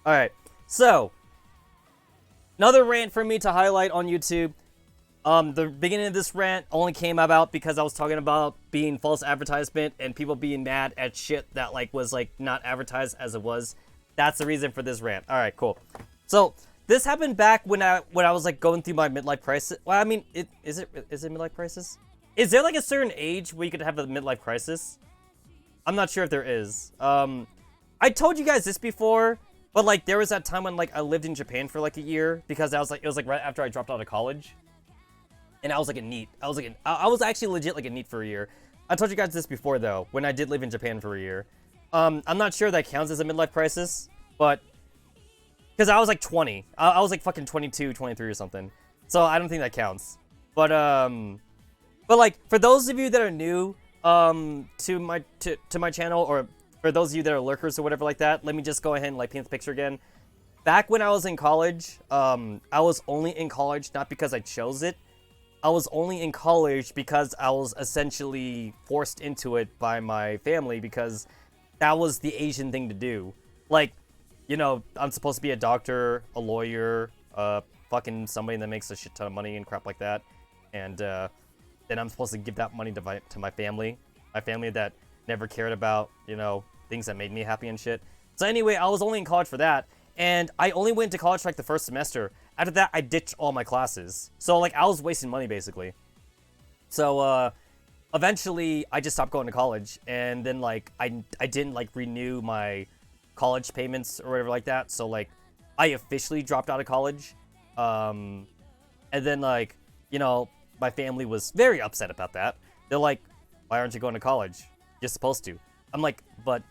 Alright, so, another rant for me to highlight on YouTube. The beginning of this rant only came about because I was talking about being false advertisement and people being mad at shit that, like, was, like, not advertised as it was. That's the reason for this rant. Alright, cool. So, this happened back when I was, like, going through my midlife crisis. Well, I mean, is it midlife crisis? Is there, like, a certain age where you could have a midlife crisis? I'm not sure if there is. I told you guys this before, but, like, there was that time when, like, I lived in Japan for, like, a year because I was, like, it was, like, right after I dropped out of college. And I was, like, a NEET. I was actually legit, like, a NEET for a year. I told you guys this before, though, when I did live in Japan for a year. I'm not sure that counts as a midlife crisis, but... Because I was, like, 20. I was, like, fucking 22, 23 or something. So I don't think that counts. But, like, for those of you that are new, to my channel, or for those of you that are lurkers or whatever like that, let me just go ahead and, like, paint the picture again. Back when I was in college, I was only in college not because I chose it. I was only in college because I was essentially forced into it by my family because that was the Asian thing to do. Like, you know, I'm supposed to be a doctor, a lawyer, fucking somebody that makes a shit ton of money and crap like that. And, then I'm supposed to give that money to my family. My family that never cared about, you know, things that made me happy and shit. So anyway, I was only in college for that. And I only went to college for, like, the first semester. After that, I ditched all my classes. So, like, I was wasting money, basically. So, eventually, I just stopped going to college. And then, like, I didn't, like, renew my college payments or whatever like that. So, like, I officially dropped out of college. And then, like, you know, my family was very upset about that. They're like, why aren't you going to college? You're supposed to. I'm like, but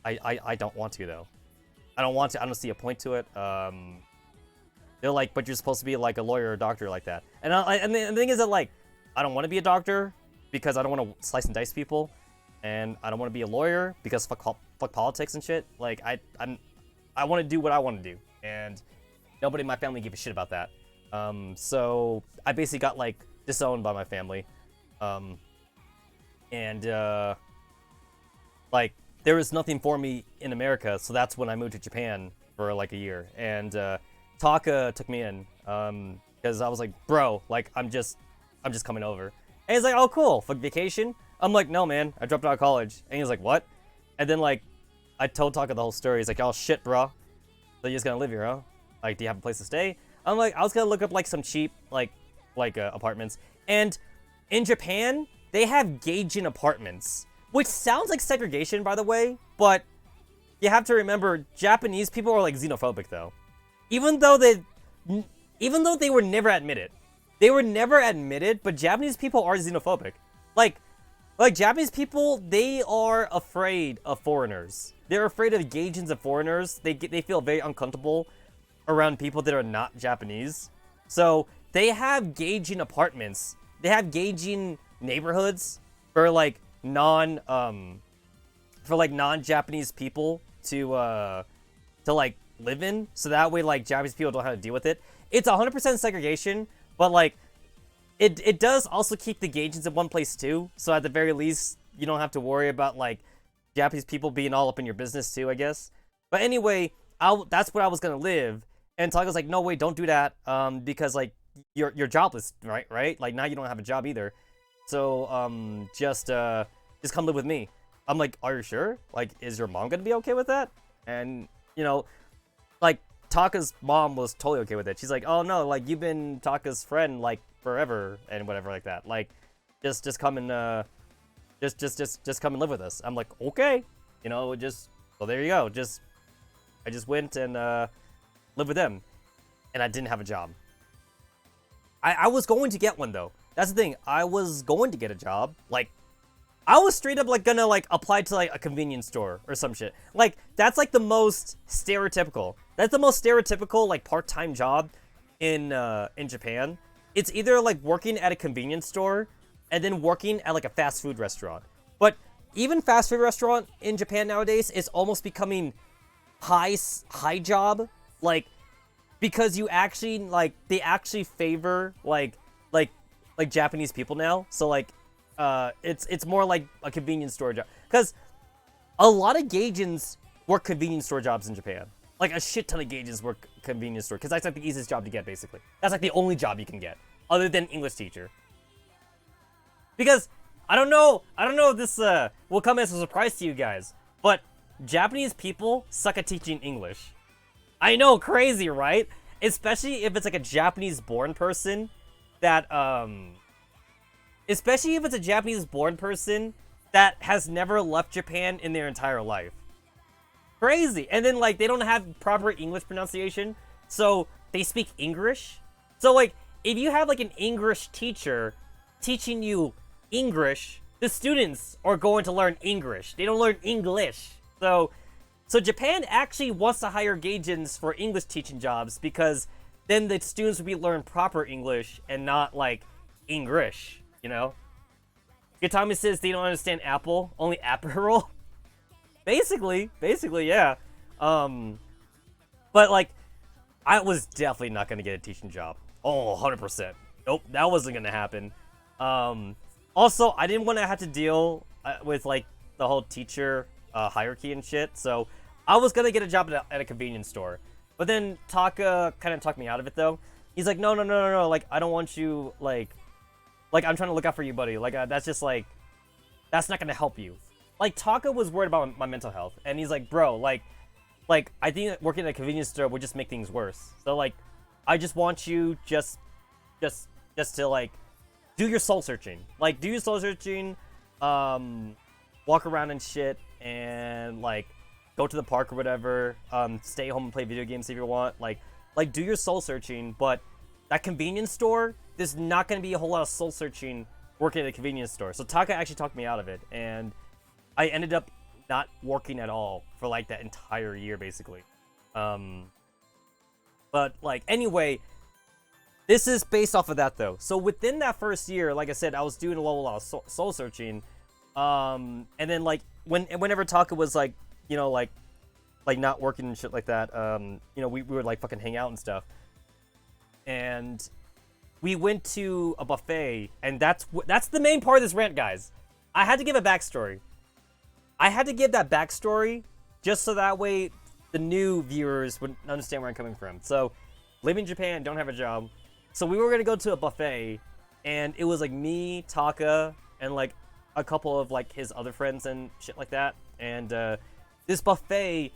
I don't want to, though. I don't want to. I don't see a point to it. They're like, but you're supposed to be like a lawyer or a doctor like that. And the thing is that, like, I don't want to be a doctor because I don't want to slice and dice people, and I don't want to be a lawyer because fuck politics and shit. Like, I want to do what I want to do, and nobody in my family gave a shit about that. So I basically got, like, disowned by my family, like, there was nothing for me in America, so that's when I moved to Japan for, like, a year. And, Taka took me in, because I was like, bro, like, I'm just coming over. And he's like, oh, cool, for vacation? I'm like, no, man, I dropped out of college. And he's like, what? And then, like, I told Taka the whole story. He's like, oh, shit, bro. So you're just gonna live here, huh? Like, do you have a place to stay? I'm like, I was gonna look up, like, some cheap, like, apartments. And in Japan, they have gaijin apartments. Which sounds like segregation, by the way, but you have to remember, Japanese people are, like, xenophobic, though. Even though they were never admitted. They were never admitted, but Japanese people are xenophobic. Like Japanese people, they are afraid of foreigners. They're afraid of gaijins of foreigners. They feel very uncomfortable around people that are not Japanese. So, they have gaijin apartments. They have gaijin neighborhoods for, like, non-Japanese people to like live in, so that way, like, Japanese people don't have to deal with it. It's 100% segregation, but, like, it does also keep the gaijins in one place too, so at the very least you don't have to worry about, like, Japanese people being all up in your business too, I guess. But anyway, that's where I was gonna live, and Taka's like, no, wait, don't do that, because, like, you're jobless, right? Like, now you don't have a job either. So, just come live with me. I'm like, are you sure? Like, is your mom gonna be okay with that? And, you know, like, Taka's mom was totally okay with it. She's like, oh, no, like, you've been Taka's friend, like, forever, and whatever like that. Like, just come and, just come and live with us. I'm like, okay. You know, well, there you go. I just went and, lived with them. And I didn't have a job. I was going to get one, though. That's the thing. I was going to get a job. Like, I was straight up, like, gonna, like, apply to, like, a convenience store or some shit. Like, that's, like, the most stereotypical. That's the most stereotypical, like, part-time job in Japan. It's either, like, working at a convenience store and then working at, like, a fast food restaurant. But even fast food restaurant in Japan nowadays is almost becoming high job. Like, because you actually, like, they actually favor, like Japanese people now. So, like, it's more like a convenience store job. Because a lot of gaijins work convenience store jobs in Japan. Like a shit ton of gaijins work convenience store because that's like the easiest job to get basically. That's like the only job you can get other than English teacher. Because I don't know if this will come as a surprise to you guys, but Japanese people suck at teaching English. I know, crazy, right? Especially if it's like a Japanese-born person that especially if it's a Japanese-born person that has never left Japan in their entire life. Crazy. And then like they don't have proper English pronunciation, so they speak English. So like if you have like an English teacher teaching you English, the students are going to learn English. They don't learn English. So Japan actually wants to hire gaijins for English teaching jobs because then the students will be learn proper English and not like English, you know? Yatami says they don't understand Apple, only Aperol. Basically, yeah. But like, I was definitely not gonna get a teaching job. Oh, 100%. Nope, that wasn't gonna happen. Also, I didn't want to have to deal with like the whole teacher hierarchy and shit, so I was gonna get a job at a convenience store. But then Taka kind of talked me out of it though. He's like, no, like I don't want you, like I'm trying to look out for you, buddy. Like that's just like, that's not gonna help you. Like Taka was worried about my mental health, and he's like, bro, like I think that working at a convenience store would just make things worse. So like, I just want you just to like do your soul searching. Like do your soul searching, walk around and shit, and like go to the park or whatever. Stay home and play video games if you want. Like do your soul searching. But that convenience store, there's not gonna be a whole lot of soul searching working at a convenience store. So Taka actually talked me out of it, and I ended up not working at all for like that entire year basically. But like anyway, this is based off of that though. So within that first year, like I said, I was doing a lot of soul searching. And then like whenever Taka was like, you know, like not working and shit like that, you know, we would like fucking hang out and stuff. And we went to a buffet, and that's the main part of this rant, guys. I had to give a backstory. I had to give that backstory just so that way the new viewers would understand where I'm coming from. So, live in Japan, don't have a job. So we were gonna go to a buffet, and it was like me, Taka, and like a couple of like his other friends and shit like that. And this buffet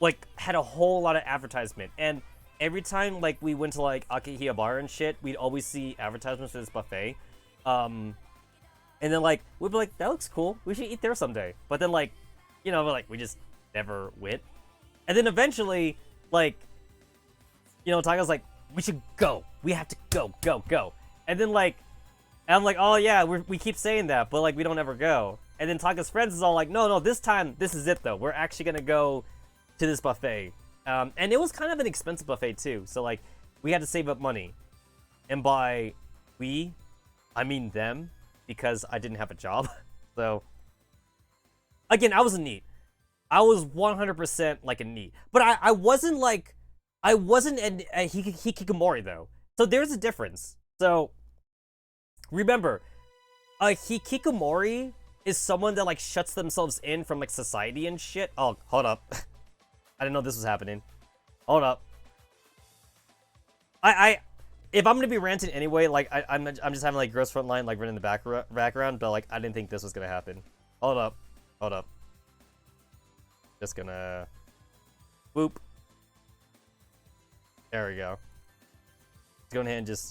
like had a whole lot of advertisement, and every time like we went to like Akihabara and shit, we'd always see advertisements for this buffet. And then like we'd be like, that looks cool, we should eat there someday. But then like, you know, like we just never went. And then eventually, like, you know, Taka's like, we should go. We have to go. And then like, and I'm like, oh yeah, we keep saying that, but like we don't ever go. And then Taka's friends is all like, no, this time, this is it though. We're actually gonna go to this buffet. And it was kind of an expensive buffet too. So like, we had to save up money. And by we, I mean them, because I didn't have a job. So, again, I was a NEET. I was 100% like a NEET. But I wasn't like, I wasn't a Hikikomori though. So there's a difference. So, remember, a Hikikomori is someone that like shuts themselves in from like society and shit. Oh, hold up. I didn't know this was happening. Hold up. If I'm gonna be ranting anyway, like I'm just having like gross front line like running in the background, but like I didn't think this was gonna happen. Hold up. Just gonna boop. There we go. Let's go ahead and just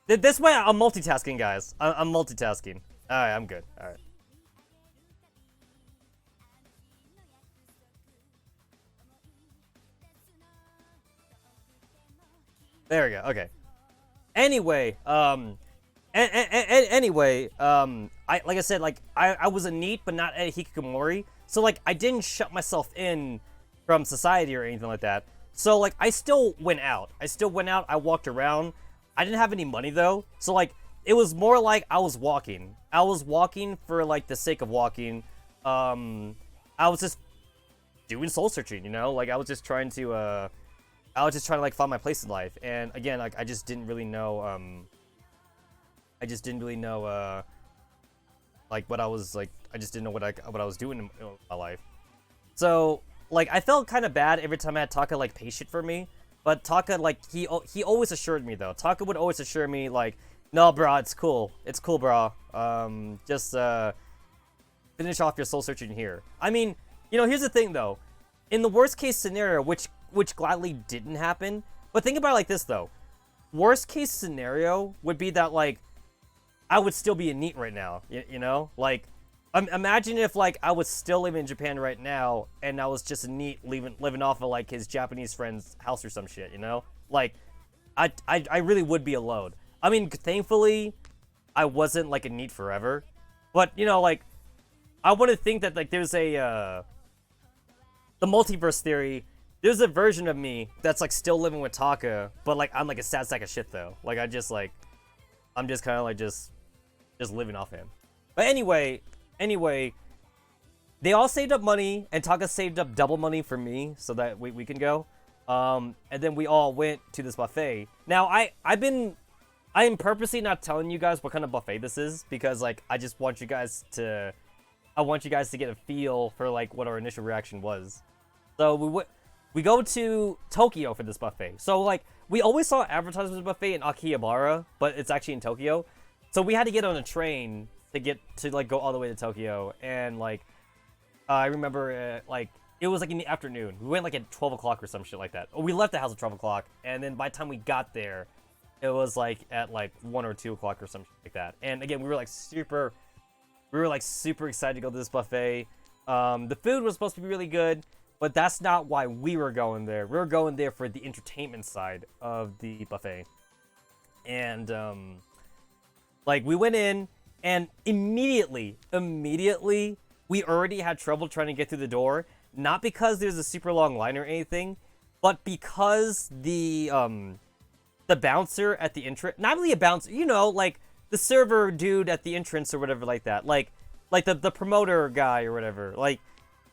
this way I'm multitasking, guys. I'm multitasking. All right, I'm good. All right. There we go. Okay. Anyway, anyway, like I said, like I was a NEET, but not a Hikikomori. So like I didn't shut myself in from society or anything like that. So like I still went out. I walked around. I didn't have any money though. So like it was more like I was walking. I was walking for like the sake of walking. I was just doing soul searching, you know? Like I was just trying to like find my place in life. And again, like I just didn't really know like what I was like, I just didn't know what I was doing in my life. So like I felt kind of bad every time I had Taka like pay shit for me. But Taka, like, he always assured me, though. Taka would always assure me, like, no, bro, it's cool. It's cool, bro. Just, finish off your soul searching here. I mean, you know, here's the thing, though. In the worst case scenario, which gladly didn't happen, but think about it like this, though. Worst case scenario would be that, like, I would still be a NEET right now, you know? Like, imagine if, like, I was still living in Japan right now, and I was just a NEET living off of, like, his Japanese friend's house or some shit, you know? Like, I really would be alone. I mean, thankfully, I wasn't, like, a NEET forever. But, you know, like, I want to think that, like, there's the multiverse theory, there's a version of me that's, like, still living with Taka, but, like, I'm, like, a sad sack of shit, though. Like, I'm just kind of, like, just living off him. But anyway, they all saved up money, and Taka saved up double money for me so that we can go. And then we all went to this buffet. Now, I am purposely not telling you guys what kind of buffet this is because, like, I want you guys to get a feel for, like, what our initial reaction was. So we go to Tokyo for this buffet. So, like, we always saw advertisements of buffet in Akihabara, but it's actually in Tokyo. So we had to get on a train to like go all the way to Tokyo, and like I remember like it was like in the afternoon. We went like at 12 o'clock or some shit like that. We left the house at 12 o'clock, and then by the time we got there, it was like at like 1 or 2 o'clock or something like that. And again, we were like super excited to go to this buffet. The food was supposed to be really good, but that's not why we were going there. We were going there for the entertainment side of the buffet, and like we went in. And immediately, we already had trouble trying to get through the door. Not because there's a super long line or anything, but because the bouncer at the entrance, not really a bouncer, you know, like the server dude at the entrance or whatever like that, like the promoter guy or whatever, like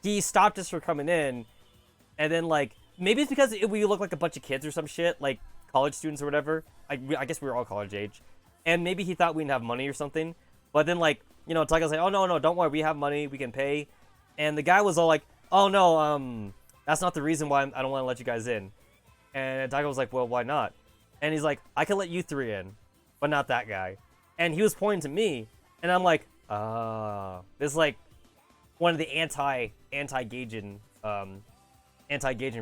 he stopped us from coming in, and then like maybe it's because we look like a bunch of kids or some shit, like college students or whatever. I guess we were all college age, and maybe he thought we didn't have money or something. But then, like, you know, Taka's like, oh, no, don't worry, we have money, we can pay. And the guy was all like, oh, no, that's not the reason why I don't want to let you guys in. And Taka was like, well, why not? And he's like, I can let you three in, but not that guy. And he was pointing to me, and I'm like, this is like one of the anti-Gaijin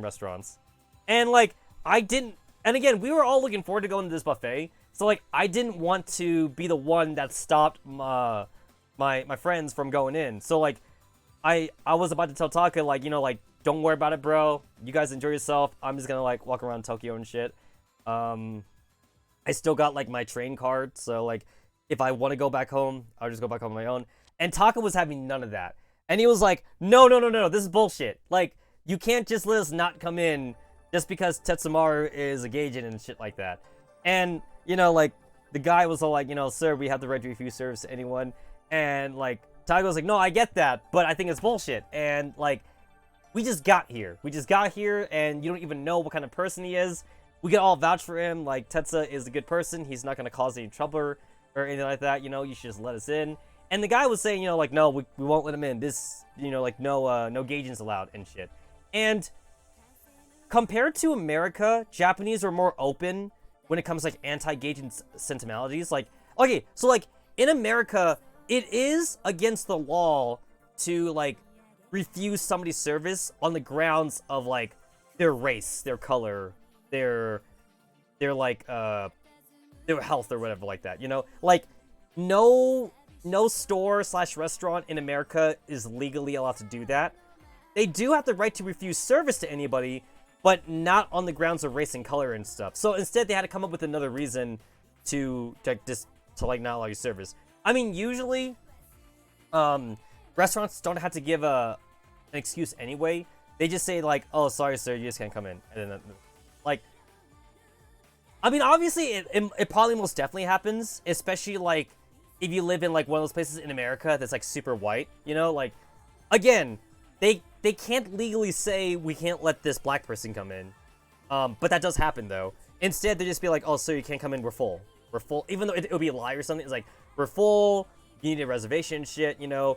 restaurants. And, like, and again, we were all looking forward to going to this buffet. So, like, I didn't want to be the one that stopped my friends from going in. So, like, I was about to tell Taka, like, you know, like, don't worry about it, bro. You guys enjoy yourself. I'm just gonna, like, walk around Tokyo and shit. I still got, like, my train card. So, like, if I want to go back home, I'll just go back home on my own. And Taka was having none of that. And he was like, no, this is bullshit. Like, you can't just let us not come in just because Tetsamaru is a Gaijin and shit like that. And, you know, like, the guy was all like, you know, sir, we have the right to refuse service to anyone. And, like, Taka was like, no, I get that, but I think it's bullshit. And, like, we just got here. And you don't even know what kind of person he is. We can all vouch for him. Like, Tetsa is a good person. He's not going to cause any trouble or anything like that. You know, you should just let us in. And the guy was saying, you know, like, no, we won't let him in. This, you know, like, no Gaijins allowed and shit. And compared to America, Japanese are more open when it comes to, like, anti-Gaijin sentimentalities. Like, okay, so, like, in America, it is against the law to, like, refuse somebody's service on the grounds of, like, their race, their color, their like, their health or whatever like that, you know? Like, no store/restaurant in America is legally allowed to do that. They do have the right to refuse service to anybody, but not on the grounds of race and color and stuff. So instead, they had to come up with another reason to like not allow you service. I mean, usually, restaurants don't have to give an excuse anyway. They just say like, "Oh, sorry, sir, you just can't come in." And then, like, I mean, obviously, it probably most definitely happens, especially like if you live in like one of those places in America that's like super white. You know, like, again, they can't legally say we can't let this black person come in, but that does happen though. Instead, they just be like, "Oh, sir, you can't come in. We're full. We're full." Even though it would be a lie or something, it's like, "We're full. You need a reservation, shit. You know,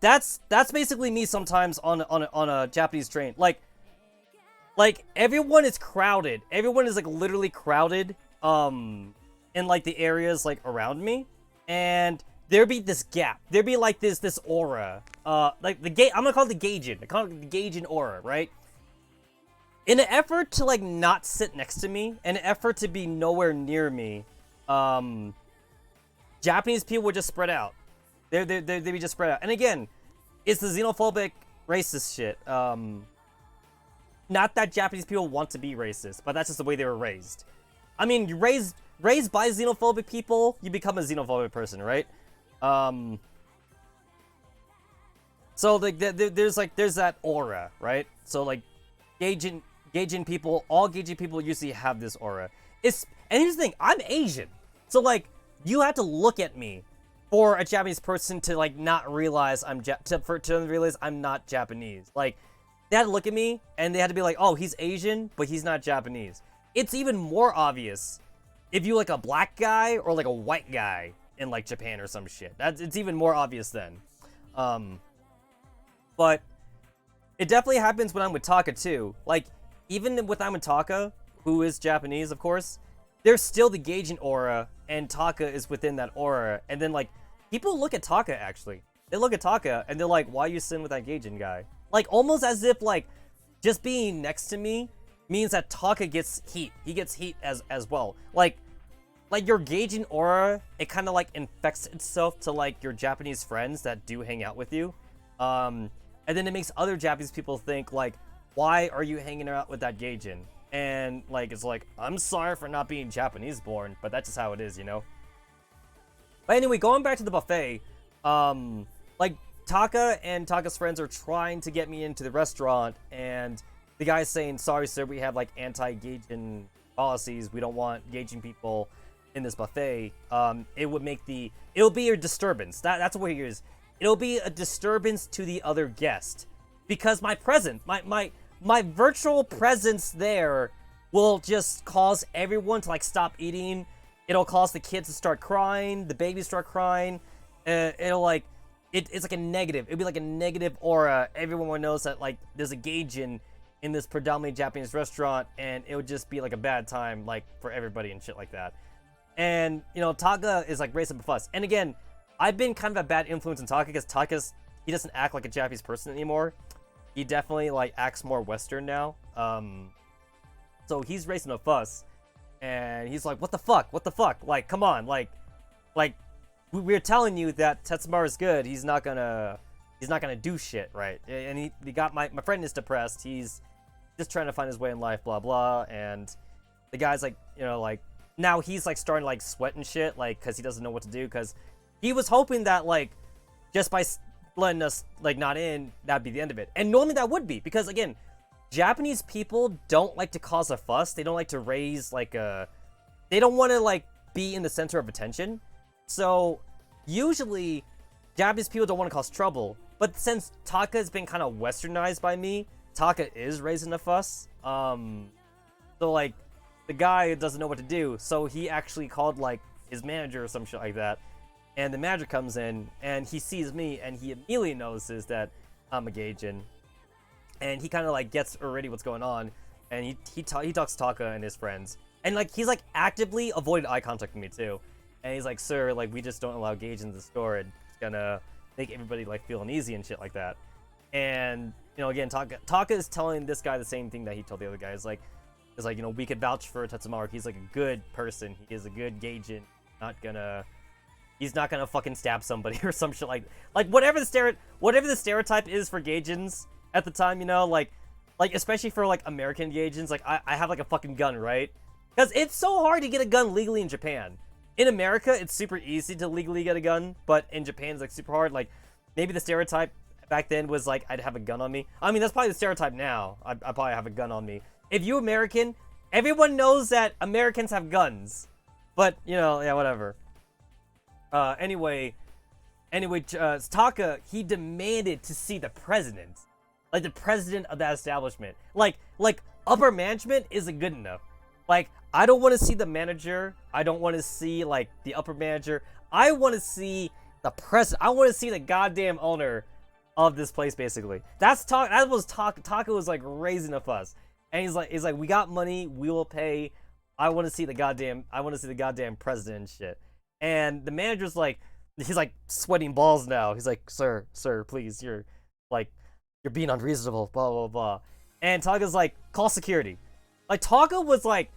that's basically me sometimes on a Japanese train. Like everyone is crowded. Everyone is like literally crowded in like the areas like around me, and there'd be this gap. There'd be like this aura. Like the gate. I'm gonna call it the gauging. I call it the gauging aura, right? In an effort to like not sit next to me, in an effort to be nowhere near me, Japanese people would just spread out. They'd be just spread out. And again, it's the xenophobic, racist shit. Not that Japanese people want to be racist, but that's just the way they were raised. I mean, you're raised by xenophobic people, you become a xenophobic person, right? So like there's that aura, right? So like gauging people, all gauging people usually have this aura. And here's the thing, I'm Asian, so like you have to look at me for a Japanese person to like not realize to realize I'm not Japanese. Like they had to look at me and they had to be like, oh, he's Asian, but he's not Japanese. It's even more obvious if you like a black guy or like a white guy in like Japan or some shit. It's even more obvious then. But it definitely happens when I'm with Taka too. Like even with I'm with Taka, who is Japanese, of course, there's still the gauging aura, and Taka is within that aura. And then like people look at Taka actually. They look at Taka and they're like, why are you sitting with that gauging guy? Like almost as if like just being next to me means that Taka gets heat. He gets heat as well. Like your gauging aura, it kind of like infects itself to like your Japanese friends that do hang out with you. And then it makes other Japanese people think like, why are you hanging out with that gauging? And like it's like, I'm sorry for not being Japanese born, but that's just how it is, you know? But anyway, going back to the buffet, like Taka and Taka's friends are trying to get me into the restaurant, and the guy's saying, sorry sir, we have like anti-gauging policies, we don't want gauging people in this buffet. It'll be a disturbance. That's what it is. It'll be a disturbance to the other guest, because my presence, my virtual presence there will just cause everyone to like stop eating. It'll cause the kids to start crying, the babies start crying. It'll like it's like a negative. It'll be like a negative aura. Everyone will notice that like there's a gauging in this predominantly Japanese restaurant, and it would just be like a bad time like for everybody and shit like that. And you know, Taka is like raising up a fuss. And again, I've been kind of a bad influence on Taka because he doesn't act like a Japanese person anymore. He definitely like acts more Western now. So he's raising a fuss, and he's like, "What the fuck? What the fuck? Like, come on, like, we're telling you that Tetsamaru is good. He's not gonna do shit, right?" And he got my friend is depressed. He's just trying to find his way in life, blah blah. And the guy's like, you know, like now he's like starting to like sweat and shit, like because he doesn't know what to do, because he was hoping that like just by letting us like not in, that'd be the end of it. And normally that would be, because again, Japanese people don't like to cause a fuss. They don't like to raise like they don't want to like be in the center of attention. So usually Japanese people don't want to cause trouble. But since Taka has been kind of westernized by me, Taka is raising a fuss. So like the guy doesn't know what to do, so he actually called like his manager or some shit like that. And the manager comes in, and he sees me, and he immediately notices that I'm a gaijin. And he kind of like gets already what's going on, and he talks to Taka and his friends. And like he's like actively avoided eye contact with me too. And he's like, "Sir, like we just don't allow gaijins in the store. It's gonna make everybody like feel uneasy and shit like that." And you know, again, Taka is telling this guy the same thing that he told the other guy. It's like, you know, we could vouch for Tetsamaru. He's like a good person. He is a good gaijin. He's not gonna fucking stab somebody or some shit like whatever the stereotype is for gaijins at the time, you know, like especially for like American gaijins, like I have like a fucking gun, right? Because it's so hard to get a gun legally in Japan. In America, it's super easy to legally get a gun, but in Japan, it's like super hard. Like maybe the stereotype back then was like I'd have a gun on me. I mean, that's probably the stereotype now. I probably have a gun on me. If you're American, everyone knows that Americans have guns, but you know, yeah, whatever. Anyway, Taka, he demanded to see the president. Like, the president of that establishment. Like, upper management isn't good enough. Like, I don't want to see the manager. I don't want to see, like, the upper manager. I want to see the president. I want to see the goddamn owner of this place, basically. That was Taka. Taka was like raising a fuss, and he's like, we got money, we will pay. I want to see the goddamn president and shit. And the manager's like, he's like sweating balls now. He's like, sir, please, you're being unreasonable, blah blah blah. And Taka's like, call security. Like Taka was like,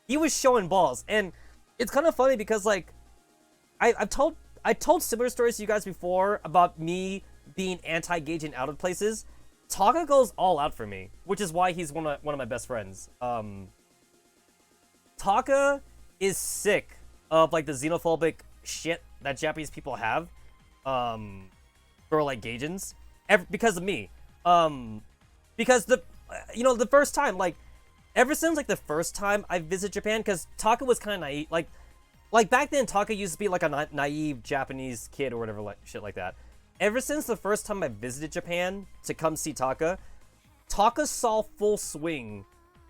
he was showing balls, and it's kind of funny because like, I told similar stories to you guys before about me being anti-gauging out of places. Taka goes all out for me, which is why he's one of my best friends. Taka is sick of like the xenophobic shit that Japanese people have, for like Gaijins, because of me. Because the first time, like, ever since like the first time I visited Japan, because Taka was kind of naive, like back then Taka used to be like a naive Japanese kid or whatever, like shit like that. Ever since the first time I visited Japan to come see Taka saw full swing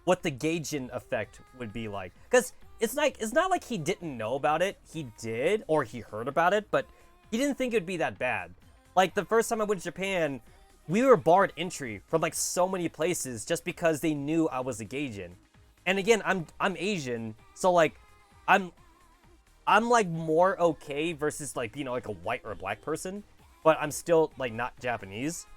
what the Gaijin effect would be like. Because it's not like he didn't know about it. He did, or he heard about it, but he didn't think it would be that bad. Like the first time I went to Japan, we were barred entry from like so many places just because they knew I was a Gaijin. And again, I'm Asian, so like I'm like more okay versus like, like a white or a black person, but I'm still like not Japanese.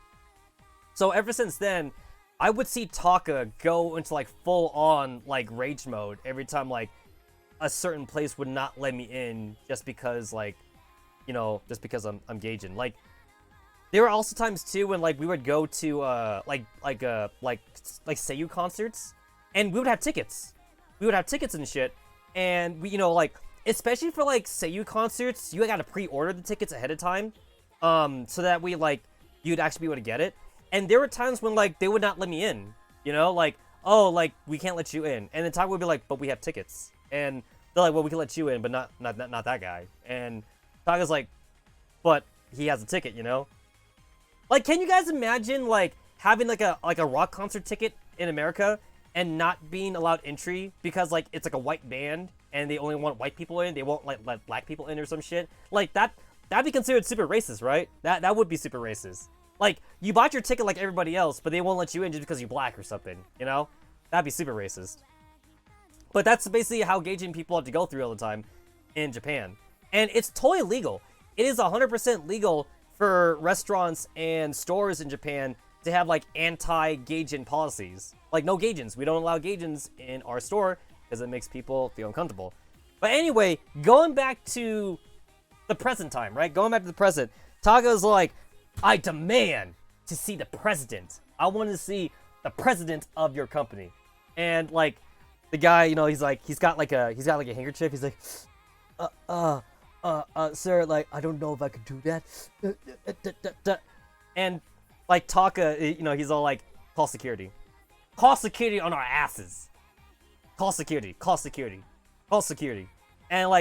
So ever since then, I would see Taka go into like full on like rage mode every time like a certain place would not let me in just because like, just because I'm Gaijin. Like there were also times too when like we would go to like Seiyu concerts, and we would have tickets. We would have tickets and shit, and we like, especially for like Seiyu concerts, you gotta pre-order the tickets ahead of time, so that we like you'd actually be able to get it. And there were times when like they would not let me in, like, oh, like we can't let you in, and then Taka would be like, but we have tickets, and they're like, well, we can let you in, but not that guy. And Taka's like, but he has a ticket, Like, can you guys imagine like having like a rock concert ticket in America and not being allowed entry because like it's like a white band and they only want white people in, they won't like let black people in or some shit? Like that'd be considered super racist, right? That would be super racist. Like, you bought your ticket like everybody else, but they won't let you in just because you're black or something, That'd be super racist. But that's basically how Gaijin people have to go through all the time in Japan. And it's totally legal. It is 100% legal for restaurants and stores in Japan to have like anti-Gaijin policies. Like, no Gaijins. We don't allow Gaijins in our store because it makes people feel uncomfortable. But anyway, going back to the present time, right? Going back to the present, Taka's like, I demand to see the president. I want to see the president of your company. And like the guy, he's got like a handkerchief. He's like, sir, like, I don't know if I could do that. And like Taka, he's all like, call security. Call security on our asses. Call security. And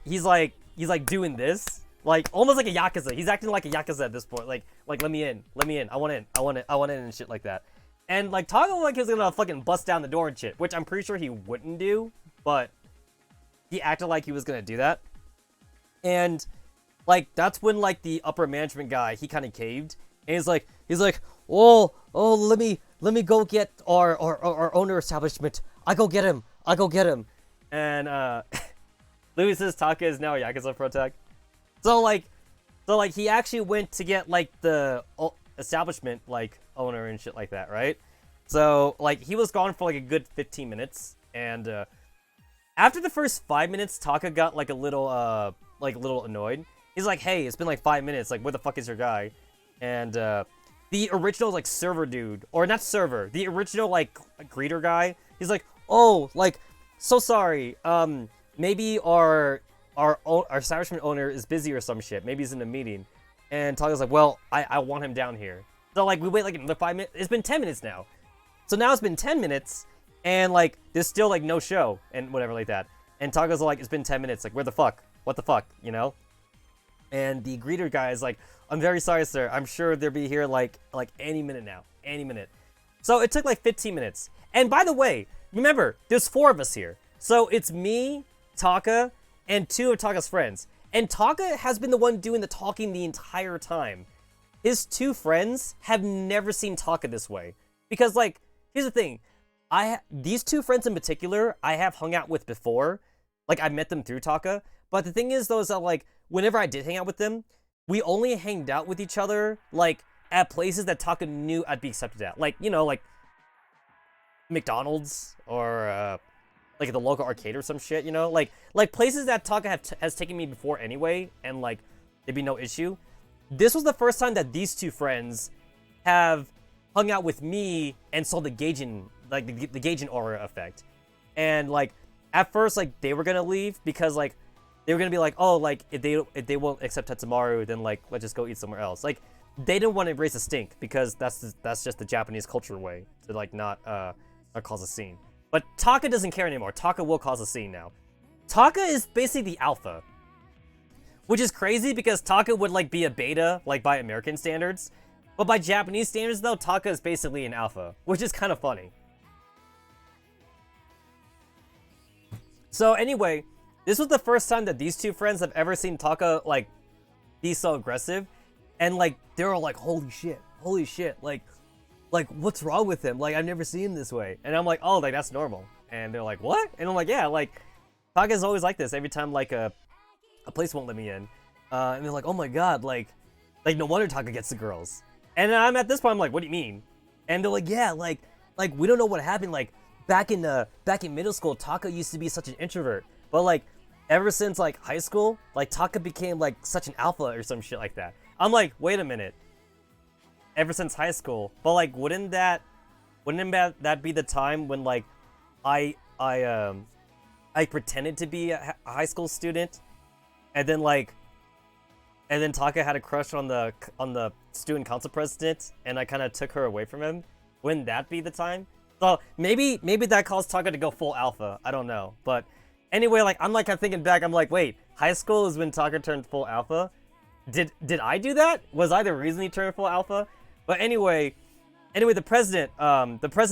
he's like doing this. Like, almost like a Yakuza. He's acting like a Yakuza at this point. Like, let me in. I want in and shit like that. And, like, Taka like he was gonna fucking bust down the door and shit, which I'm pretty sure he wouldn't do, but he acted like he was gonna do that. And, like, that's when, like, the upper management guy, he kind of caved. And he's like, oh, let me go get our owner establishment. I go get him. And, Louis says Taka is now a Yakuza pro tech. So like he actually went to get like the establishment like owner and shit like that, right? So like he was gone for like a good 15 minutes, and after the first 5 minutes, Taka got like a little annoyed. He's like, hey, it's been like 5 minutes, like where the fuck is your guy? And the original like server dude, or not server, the original like greeter guy, he's like, oh, like, so sorry, maybe our establishment owner is busy or some shit. Maybe he's in a meeting. And Taka's like, well, I want him down here. So, like, we wait, like, another 5 minutes. It's been 10 minutes now. So now it's been 10 minutes, and, like, there's still, like, no show, and whatever like that. And Taka's like, it's been 10 minutes. Like, where the fuck? What the fuck? And the greeter guy is like, I'm very sorry, sir. I'm sure they'll be here, like any minute now. Any minute. So it took, like, 15 minutes. And by the way, remember, there's 4 of us here. So it's me, Taka, and 2 of Taka's friends. And Taka has been the one doing the talking the entire time. his two friends have never seen Taka this way. Because, like, here's the thing. These two friends in particular, I have hung out with before. Like, I met them through Taka. But the thing is, though, is that, like, whenever I did hang out with them, we only hanged out with each other, like, at places that Taka knew I'd be accepted at. Like, you know, like, McDonald's or, like, the local arcade or some shit, you know? Like places that Taka has taken me before anyway, and, like, there'd be no issue. This was the first time that these two friends have hung out with me and saw the Gaijin, like, the Gaijin aura effect. And, like, at first, like, they were gonna leave because, like, they were gonna be like, oh, like, if they won't accept Tetsamaru, then, like, let's just go eat somewhere else. Like, they didn't want to raise a stink because that's just the Japanese culture way to, like, not cause a scene. But Taka doesn't care anymore. Taka will cause a scene now. Taka is basically the alpha, which is crazy because Taka would, like, be a beta, like, by American standards. But by Japanese standards, though, Taka is basically an alpha, which is kind of funny. So anyway, this was the first time that these two friends have ever seen Taka, like, be so aggressive. And, like, they were like, holy shit, like, what's wrong with him? Like, I've never seen him this way. And I'm like, oh, like, that's normal. And they're like, what? And I'm like, yeah, like, Taka's always like this every time, like, a place won't let me in. And they're like, oh my god, like, no wonder Taka gets the girls. And I'm at this point, I'm like, what do you mean? And they're like, yeah, like, we don't know what happened, like, back in middle school, Taka used to be such an introvert. But, like, ever since, like, high school, like, Taka became, like, such an alpha or some shit like that. I'm like, wait a minute. Ever since high school, but, like, wouldn't that be the time when, like, I pretended to be a high school student, and then Taka had a crush on the student council president, and I kind of took her away from him? Wouldn't that be the time? So maybe that caused Taka to go full alpha. I don't know, but anyway, like, I'm thinking back. I'm like, wait, high school is when Taka turned full alpha. Did I do that? Was I the reason he turned full alpha? But anyway, the president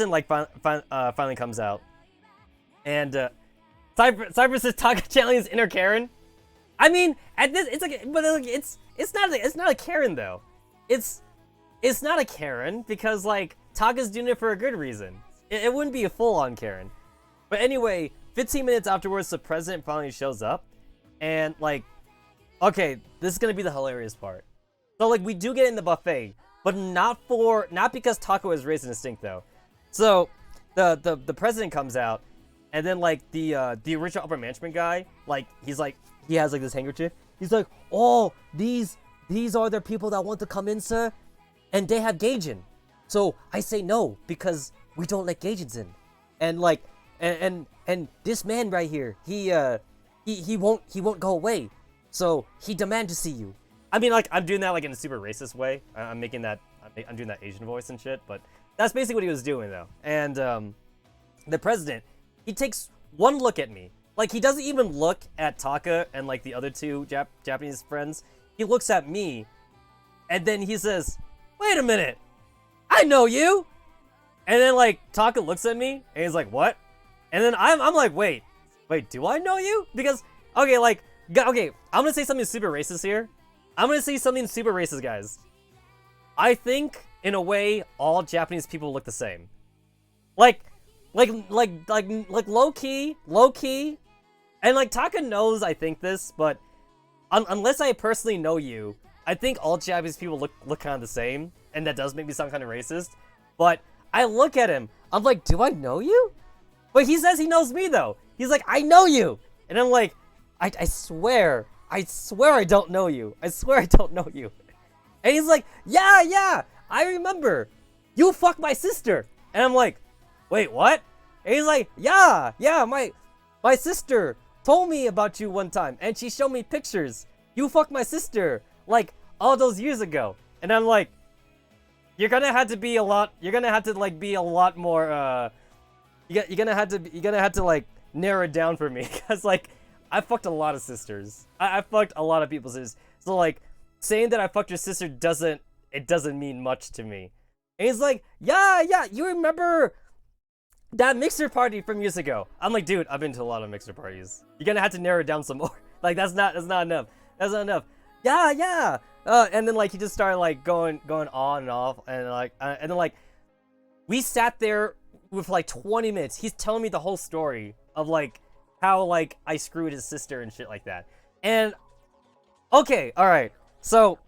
like finally comes out, and Cyber says Taka channeling his inner Karen. I mean, at this, it's like, but like, it's not a Karen though. It's not a Karen because, like, Taka's doing it for a good reason. It wouldn't be a full-on Karen. But anyway, 15 minutes afterwards, the president finally shows up, and, like, okay, this is gonna be the hilarious part. So, like, we do get in the buffet, but not because Taka was raised in instinct though. So the president comes out, and then, like, the original upper management guy, like, he has, like, this handkerchief. He's like, oh, these are the people that want to come in, sir, and they have Gaijin. So I say no because we don't let Gaijins in. And, like, and this man right here, he won't go away. So he demands to see you. I mean, like, I'm doing that, like, in a super racist way. I'm doing that Asian voice and shit, but that's basically what he was doing though. And the president, he takes one look at me. Like, he doesn't even look at Taka and, like, the other two Japanese friends. He looks at me, and then he says, wait a minute, I know you! And then, like, Taka looks at me, and he's like, what? And then I'm like, wait, do I know you? Because, okay, like, okay, I'm gonna say something super racist here. I'm gonna say something super racist, guys. I think, in a way, all Japanese people look the same. Like low key, and, like, Taka knows I think this, but unless I personally know you, I think all Japanese people look kind of the same, and that does make me sound kind of racist. But I look at him, I'm like, do I know you? But he says he knows me though. He's like, I know you, and I'm like, I swear I don't know you. I swear I don't know you. And he's like, yeah, I remember. You fucked my sister. And I'm like, wait, what? And he's like, yeah, my sister told me about you one time, and she showed me pictures. You fucked my sister, like, all those years ago. And I'm like, you're gonna have to, like, be a lot more, you're gonna have to, like, narrow it down for me, because, like, I fucked a lot of sisters. I fucked a lot of people's sisters. So, like, saying that I fucked your sister doesn't mean much to me. And he's like, yeah, you remember that mixer party from years ago. I'm like, dude, I've been to a lot of mixer parties. You're gonna have to narrow it down some more. Like, that's not enough. That's not enough. yeah, yeah. And then like he just started like going on and off, and then like we sat there with like 20 minutes. He's telling me the whole story of like how like I screwed his sister and shit like that. And okay, all right. So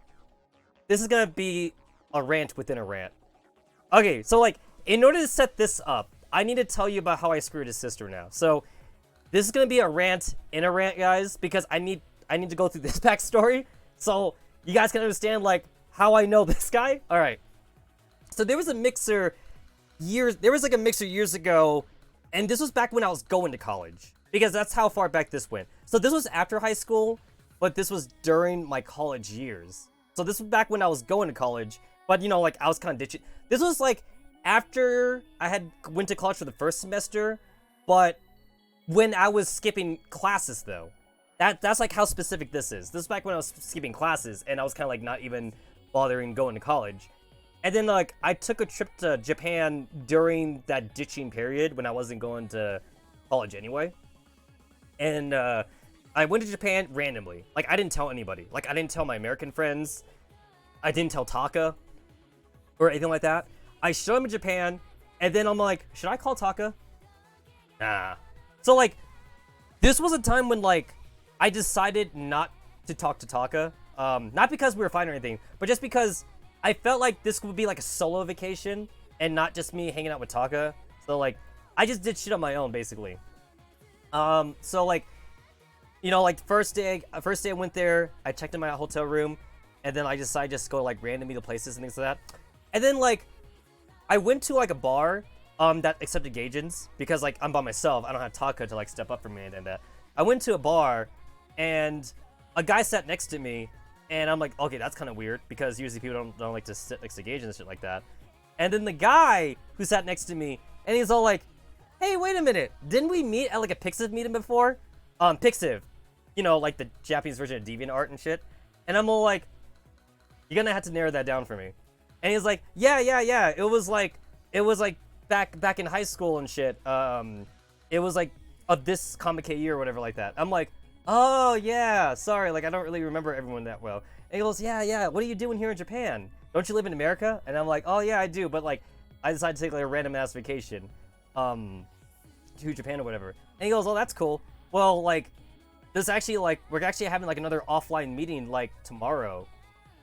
this is gonna be a rant within a rant. Okay, so like in order to set this up, I need to tell you about how I screwed his sister now. So this is gonna be a rant in a rant, guys, because I need to go through this backstory so you guys can understand like how I know this guy. All right. So there was a mixer years ago, and this was back when I was going to college, because that's how far back this went. So this was after high school, but this was during my college years. So this was back when I was going to college, but you know, like I was kind of ditching. This was like after I had went to college for the first semester, but when I was skipping classes though. That's like how specific this is. This is back when I was skipping classes and I was kind of like not even bothering going to college. And then like I took a trip to Japan during that ditching period when I wasn't going to college anyway. And I went to Japan randomly. Like I didn't tell anybody. Like I didn't tell my American friends. I didn't tell Taka or anything like that. I showed him in Japan, and then I'm like, should I call Taka? Nah. So like this was a time when like I decided not to talk to Taka. Not because we were fighting or anything, but just because I felt like this would be like a solo vacation and not just me hanging out with Taka. So like I just did shit on my own basically. So like, you know, like first day I went there, I checked in my hotel room, and then I decided just to go like randomly to places and things like that. And then like I went to like a bar that accepted Gaijins because like I'm by myself. I don't have Taka to like step up for me and that. I went to a bar and a guy sat next to me, and I'm like, okay, that's kind of weird because usually people don't like to sit next to Gaijins and shit like that. And then the guy who sat next to me, and he's all like, hey, wait a minute, didn't we meet at like a Pixiv meeting before? Pixiv, you know, like the Japanese version of DeviantArt and shit. And I'm all like, you're gonna have to narrow that down for me. And he's like, yeah, it was like back in high school and shit. It was like of this comic year or whatever like that. I'm like, oh yeah, sorry, like I don't really remember everyone that well. And he goes, yeah, what are you doing here in Japan? Don't you live in America? And I'm like, oh yeah, I do, but like I decided to take like a random ass vacation to Japan or whatever. And he goes, oh, that's cool. Well, like this actually like we're actually having like another offline meeting like tomorrow.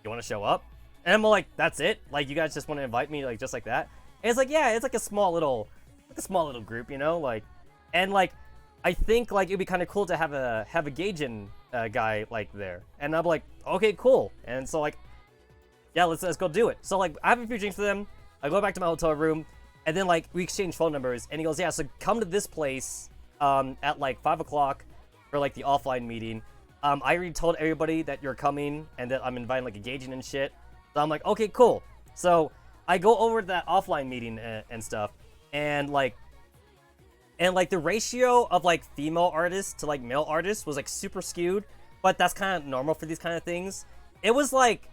You want to show up? And I'm like, that's it? Like you guys just want to invite me like just like that? And it's like, yeah, it's like a small little group, you know, like, and like I think like it'd be kind of cool to have a Gaijin guy like there. And I'm like, okay, cool. And so like, yeah, let's go do it. So like I have a few drinks for them. I go back to my hotel room, and then like we exchange phone numbers. And he goes, yeah, so come to this place at like 5 o'clock for like the offline meeting. I already told everybody that you're coming and that I'm inviting like a Gaijin and shit. So I'm like, okay, cool. So I go over to that offline meeting and stuff, and like the ratio of like female artists to like male artists was like super skewed, but that's kind of normal for these kind of things. It was like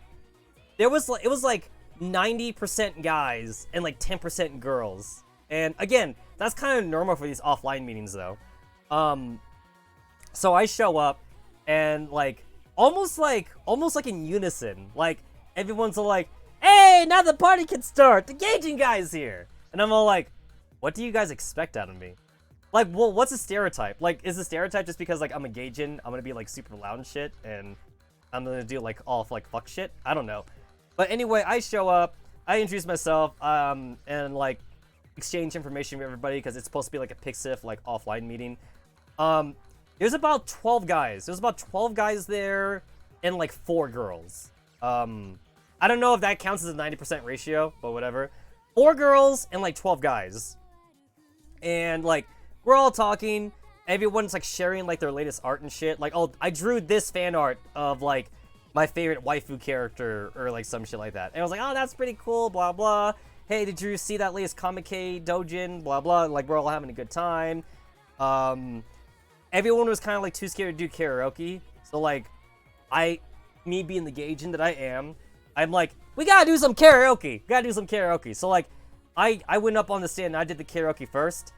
90% guys and like 10% girls, and again, that's kind of normal for these offline meetings though. So I show up, and like almost like in unison, like everyone's all like, hey, now the party can start, the Gaijin guy's here. And I'm all like, what do you guys expect out of me? Like, well, what's a stereotype? Like, is the stereotype just because, like, I'm a Gaijin, I'm gonna be, like, super loud and shit, and I'm gonna do, like, all, like, fuck shit? I don't know. But anyway, I show up, I introduce myself, and, like, exchange information with everybody, because it's supposed to be, like, a Pixif, like, offline meeting. There's about 12 guys. There's about 12 guys there, and, like, 4 girls. I don't know if that counts as a 90% ratio, but whatever. 4 girls and, like, 12 guys. And, like, we're all talking. Everyone's like sharing like their latest art and shit. Like, oh, I drew this fan art of like my favorite waifu character or like some shit like that. And I was like, oh, that's pretty cool, blah blah. Hey, did you see that latest Comic Dojin? Blah blah. Like, we're all having a good time. Everyone was kind of like too scared to do karaoke. So like, me being the Gaijin that I am, I'm like, we gotta do some karaoke. So like, I went up on the stand and I did the karaoke first.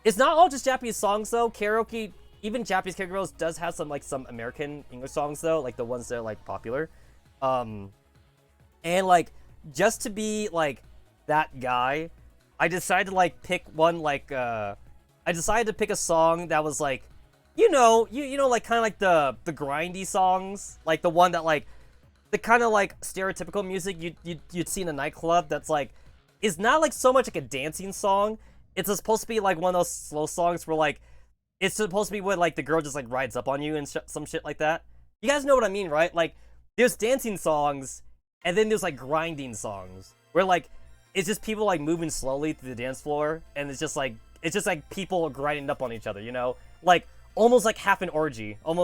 It's not all just Japanese songs though. Karaoke even Japanese K girls does have some like some American English songs though, like the ones that are like popular. And like just to be like that guy, I decided to like pick one like I decided to pick a song that was like, you know, like kind of like the grindy songs, like the one that like the kind of like stereotypical music you'd see in a nightclub that's like is not like so much like a dancing song. It's supposed to be like one of those slow songs where like it's supposed to be when like the girl just like rides up on you and some shit like that. You guys know what I mean, right? Like there's dancing songs and then there's like grinding songs where like it's just people like moving slowly through the dance floor and it's just like people grinding up on each other, you know? Like almost like half an orgy and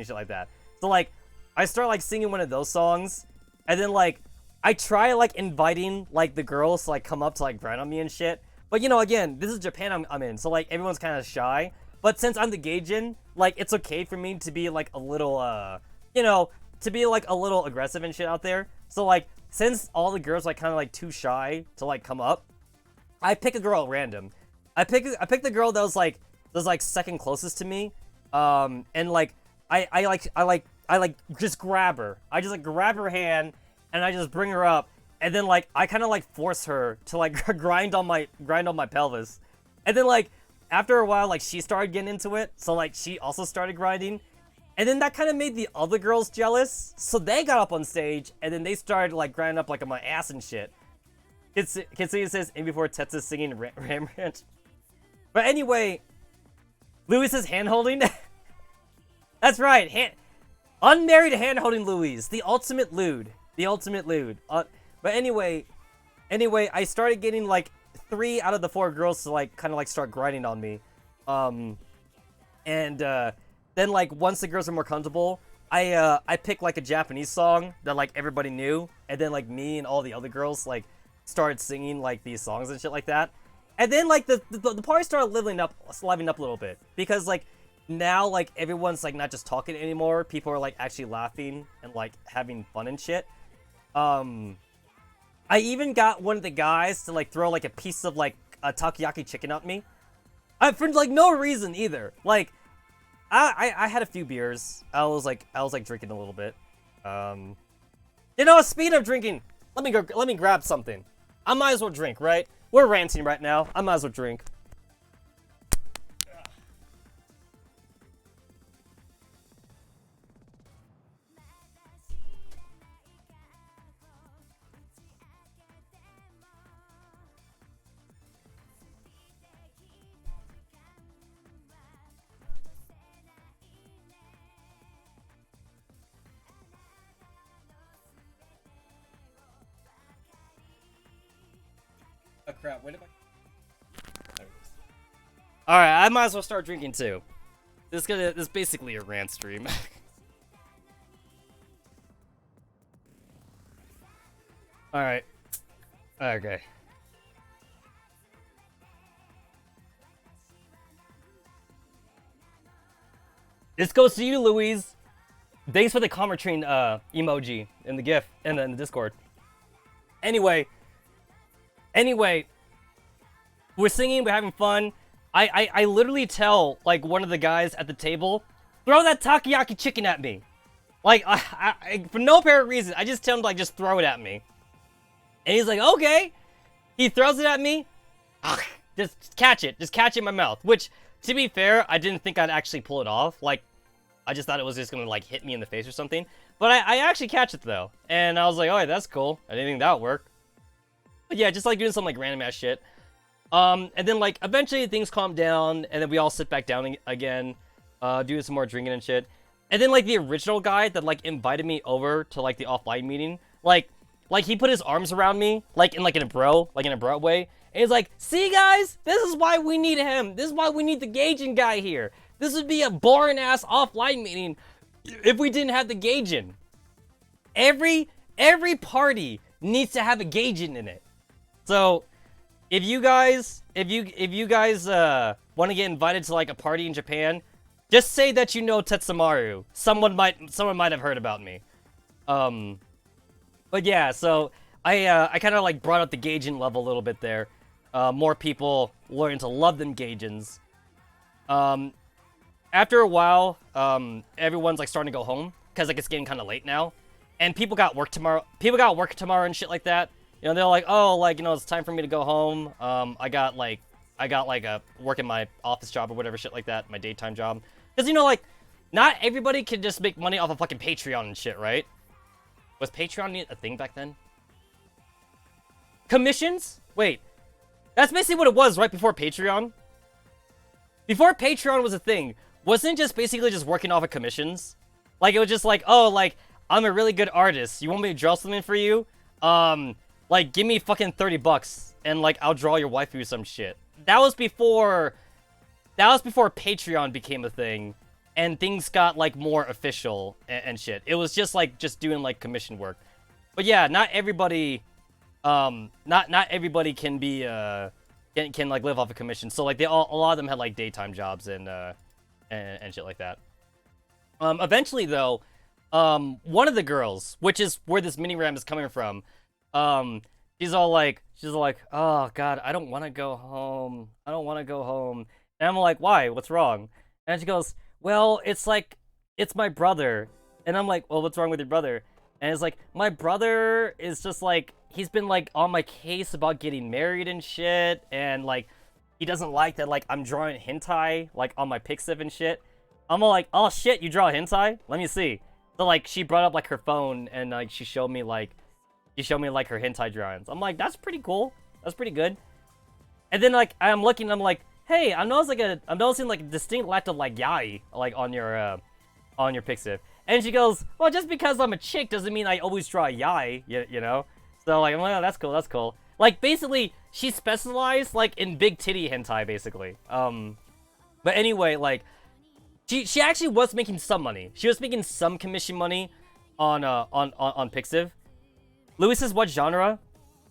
shit like that. So like I start like singing one of those songs and then like I try like inviting like the girls to like come up to like grind on me and shit. But you know, again, this is Japan I'm in, so like everyone's kind of shy. But since I'm the Gaijin, like it's okay for me to be like a little you know, to be like a little aggressive and shit out there. So like since all the girls are like kind of like too shy to like come up, I pick a girl at random. I pick the girl that was like second closest to me. And like I just grab her. I just like grab her hand and I just bring her up. And then like I kind of like force her to like grind on my pelvis. And then like after a while like she started getting into it. So like she also started grinding. And then that kind of made the other girls jealous. So they got up on stage and then they started like grinding up like on my ass and shit. Kitsuya says in before Tetsu's singing Ram Rant. But anyway, Louis is hand-holding. That's right, unmarried hand-holding Louis, the ultimate lewd. But anyway, I started getting like 3 out of the 4 girls to like kind of like start grinding on me. Then like once the girls are more comfortable, I picked like a Japanese song that like everybody knew, and then like me and all the other girls like started singing like these songs and shit like that. And then like the party started livening up a little bit because like now like everyone's like not just talking anymore. People are like actually laughing and like having fun and shit. I even got one of the guys to like throw like a piece of like a takoyaki chicken at me. For like no reason either. Like I had a few beers. I was like drinking a little bit. You know, speaking of drinking, let me grab something. I might as well drink, right? We're ranting right now. I might as well drink. Oh crap, wait a minute. Alright, I might as well start drinking too. This is basically a rant stream. Alright. Okay. This goes to you, Louise. Thanks for the comma train emoji in the GIF and in the Discord. Anyway, we're singing, we're having fun. I literally tell like one of the guys at the table, throw that takoyaki chicken at me. Like I for no apparent reason, I just tell him to like just throw it at me. And he's like, okay. He throws it at me. Just catch it in my mouth. Which, to be fair, I didn't think I'd actually pull it off. Like, I just thought it was just gonna like hit me in the face or something. But I actually catch it though. And I was like, alright, that's cool. I didn't think that would work. But yeah, just like doing some like random ass shit. And then like eventually things calm down and then we all sit back down again, doing some more drinking and shit. And then like the original guy that like invited me over to like the offline meeting, like he put his arms around me like in a bro way. And he's like, see guys, this is why we need him. This is why we need the Gaijin guy here. This would be a boring ass offline meeting if we didn't have the Gaijin. Every party needs to have a Gaijin in it. So if you guys want to get invited to like a party in Japan, just say that you know Tetsamaru. Someone might have heard about me. But yeah, so I kind of like brought up the Gaijin level a little bit there. More people learning to love them Gaijins. after a while, everyone's like starting to go home because like it's getting kind of late now, and people got work tomorrow. People got work tomorrow and shit like that. You know, they're like, oh, like, you know, it's time for me to go home. I got like a work in my office job or whatever shit like that, my daytime job. Because, you know, like, not everybody can just make money off of fucking Patreon and shit, right? Was Patreon a thing back then? Commissions? Wait. That's basically what it was right before Patreon. Before Patreon was a thing, wasn't it just basically just working off of commissions? Like, it was just like, oh, like, I'm a really good artist. You want me to draw something for you? Like, give me fucking $30 and, like, I'll draw your waifu some shit. That was before Patreon became a thing and things got, like, more official and shit. It was just, like, just doing, like, commission work. But yeah, not everybody, not everybody can be, can like, live off a commission. So, like, a lot of them had, like, daytime jobs and shit like that. Eventually, though, one of the girls, which is where this mini-ram is coming from, she's all like, oh god, I don't want to go home. I don't want to go home. And I'm like, why? What's wrong? And she goes, well, it's like, it's my brother. And I'm like, well, what's wrong with your brother? And it's like, my brother is just like, he's been like on my case about getting married and shit. And like, he doesn't like that, like, I'm drawing hentai, like, on my Pixiv and shit. I'm all like, oh shit, you draw hentai? Let me see. So like, she brought up like her phone and like, she showed me like her hentai drawings. I'm like, that's pretty cool. That's pretty good. And then like, I'm looking and I'm like, hey, I'm noticing like a distinct lack of like yai, like on your Pixiv. And she goes, well, just because I'm a chick doesn't mean I always draw yai, you know? So like, I'm like, oh, that's cool, that's cool. Like, basically, she specialized like in big titty hentai, basically. But anyway, like, she actually was making some money. She was making some commission money on Pixiv. Louis says, what genre?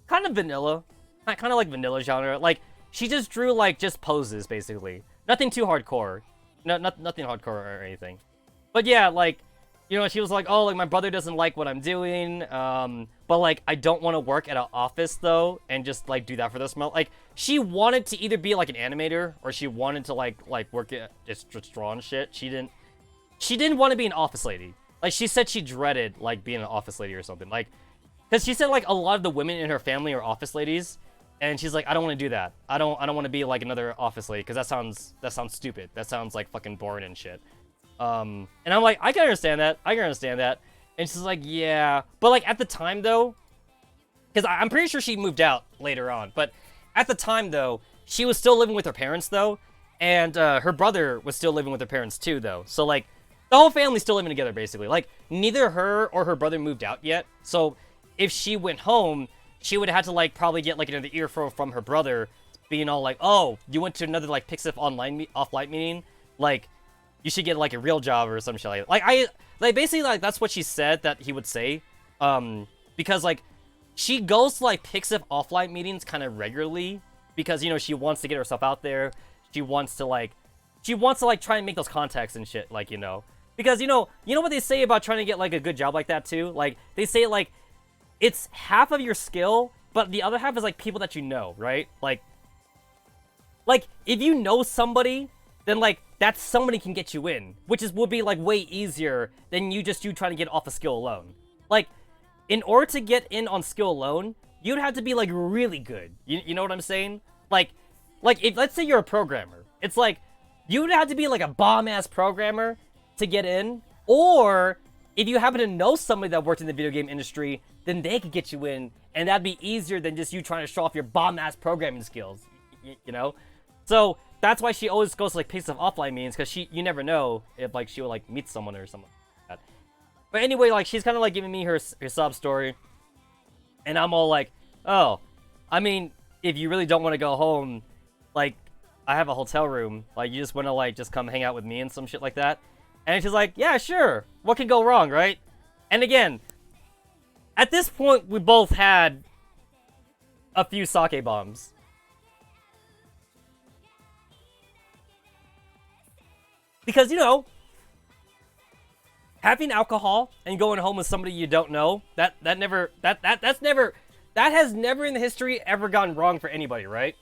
Kind of vanilla. Kind of like vanilla genre. Like, she just drew, like, just poses, basically. Nothing too hardcore. Nothing hardcore or anything. But yeah, like, you know, she was like, oh, like, my brother doesn't like what I'm doing. But, like, I don't want to work at an office, though, and just, like, do that for this month. Like, she wanted to either be, like, an animator, or she wanted to, like work at just drawing shit. She didn't want to be an office lady. Like, she said she dreaded, like, being an office lady or something. Like, because she said, like, a lot of the women in her family are office ladies. And she's like, I don't want to do that. I don't want to be, like, another office lady, because that sounds stupid. That sounds, like, fucking boring and shit. And I'm like, I can understand that. And she's like, yeah. But, like, at the time, though, because I'm pretty sure she moved out later on. But at the time, though, she was still living with her parents, though. And her brother was still living with her parents, too, though. So, like, the whole family's still living together, basically. Like, neither her or her brother moved out yet. So, if she went home, she would have had to, like, probably get, like, another earful from her brother, being all like, oh, you went to another, like, Pixiv offline meeting? Like, you should get, like, a real job or some shit like that. Like, basically, like, that's what she said that he would say. Because, like, she goes to, like, Pixiv offline meetings kind of regularly. Because, you know, she wants to get herself out there. She wants to, like, try and make those contacts and shit, like, you know. Because, you know what they say about trying to get, like, a good job like that, too? Like, they say, like, it's half of your skill, but the other half is, like, people that you know, right? Like, if you know somebody, then, like, that somebody can get you in, which would be, like, way easier than you trying to get off a skill alone. Like, in order to get in on skill alone, you'd have to be, like, really good. You know what I'm saying? Like, if, let's say you're a programmer, it's like, you would have to be, like, a bomb-ass programmer to get in, or if you happen to know somebody that worked in the video game industry, then they could get you in, and that'd be easier than just you trying to show off your bomb-ass programming skills, you know? So, that's why she always goes to, like, Pixiv offline meetings, because you never know if, like, she would, like, meet someone or something like that. But anyway, like, she's kind of, like, giving me her sob story, and I'm all like, oh, I mean, if you really don't want to go home, like, I have a hotel room, like, you just want to, like, just come hang out with me and some shit like that. And she's like, yeah, sure, what could go wrong, right? And again, at this point, we both had a few sake bombs. Because, you know, having alcohol and going home with somebody you don't know, that has never in the history ever gone wrong for anybody, right?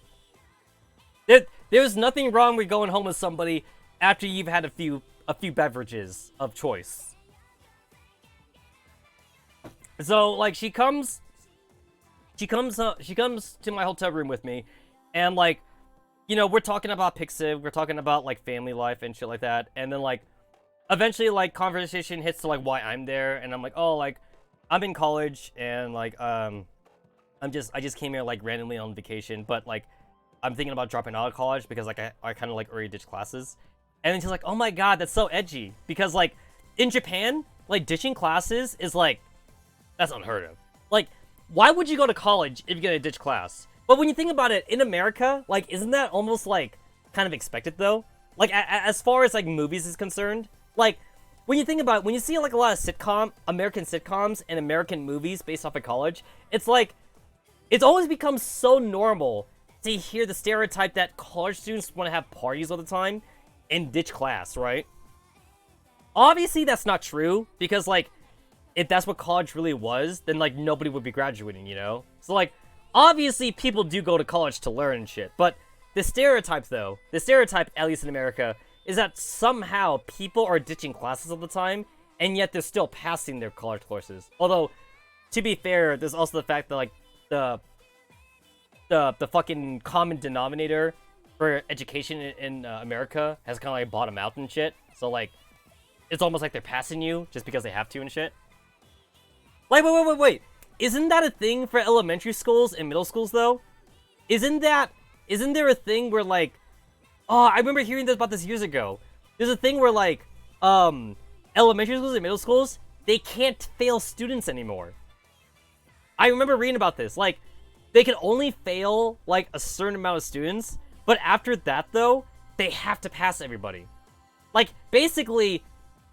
There's nothing wrong with going home with somebody after you've had a few beverages of choice. So like she comes to my hotel room with me, and like, you know, we're talking about Pixiv, we're talking about like family life and shit like that, and then like eventually like conversation hits to like why I'm there, and I'm like, oh, like I'm in college, and like I just came here like randomly on vacation, but like I'm thinking about dropping out of college because like I kind of like already ditched classes. And then she's like, oh my god, that's so edgy, because like in Japan, like ditching classes is like, that's unheard of. Like, why would you go to college if you're gonna ditch class? But when you think about it, in America, like, isn't that almost like kind of expected though? Like as far as like movies is concerned, like when you think about it, when you see like a lot of American sitcoms and American movies based off of college, it's like it's always become so normal to hear the stereotype that college students want to have parties all the time and ditch class, right? Obviously, that's not true, because, like, if that's what college really was, then, like, nobody would be graduating, you know? So, like, obviously, people do go to college to learn and shit, but the stereotype, though, at least in America, is that somehow people are ditching classes all the time, and yet they're still passing their college courses. Although, to be fair, there's also the fact that, like, the fucking common denominator for education in America has kind of like bottomed out and shit. So like, it's almost like they're passing you just because they have to and shit. Like, wait. Isn't that a thing for elementary schools and middle schools though? Isn't there a thing where like, oh, I remember hearing about this years ago. There's a thing where like, elementary schools and middle schools, they can't fail students anymore. I remember reading about this. Like, they can only fail like a certain amount of students, but after that though, they have to pass everybody. Like, basically,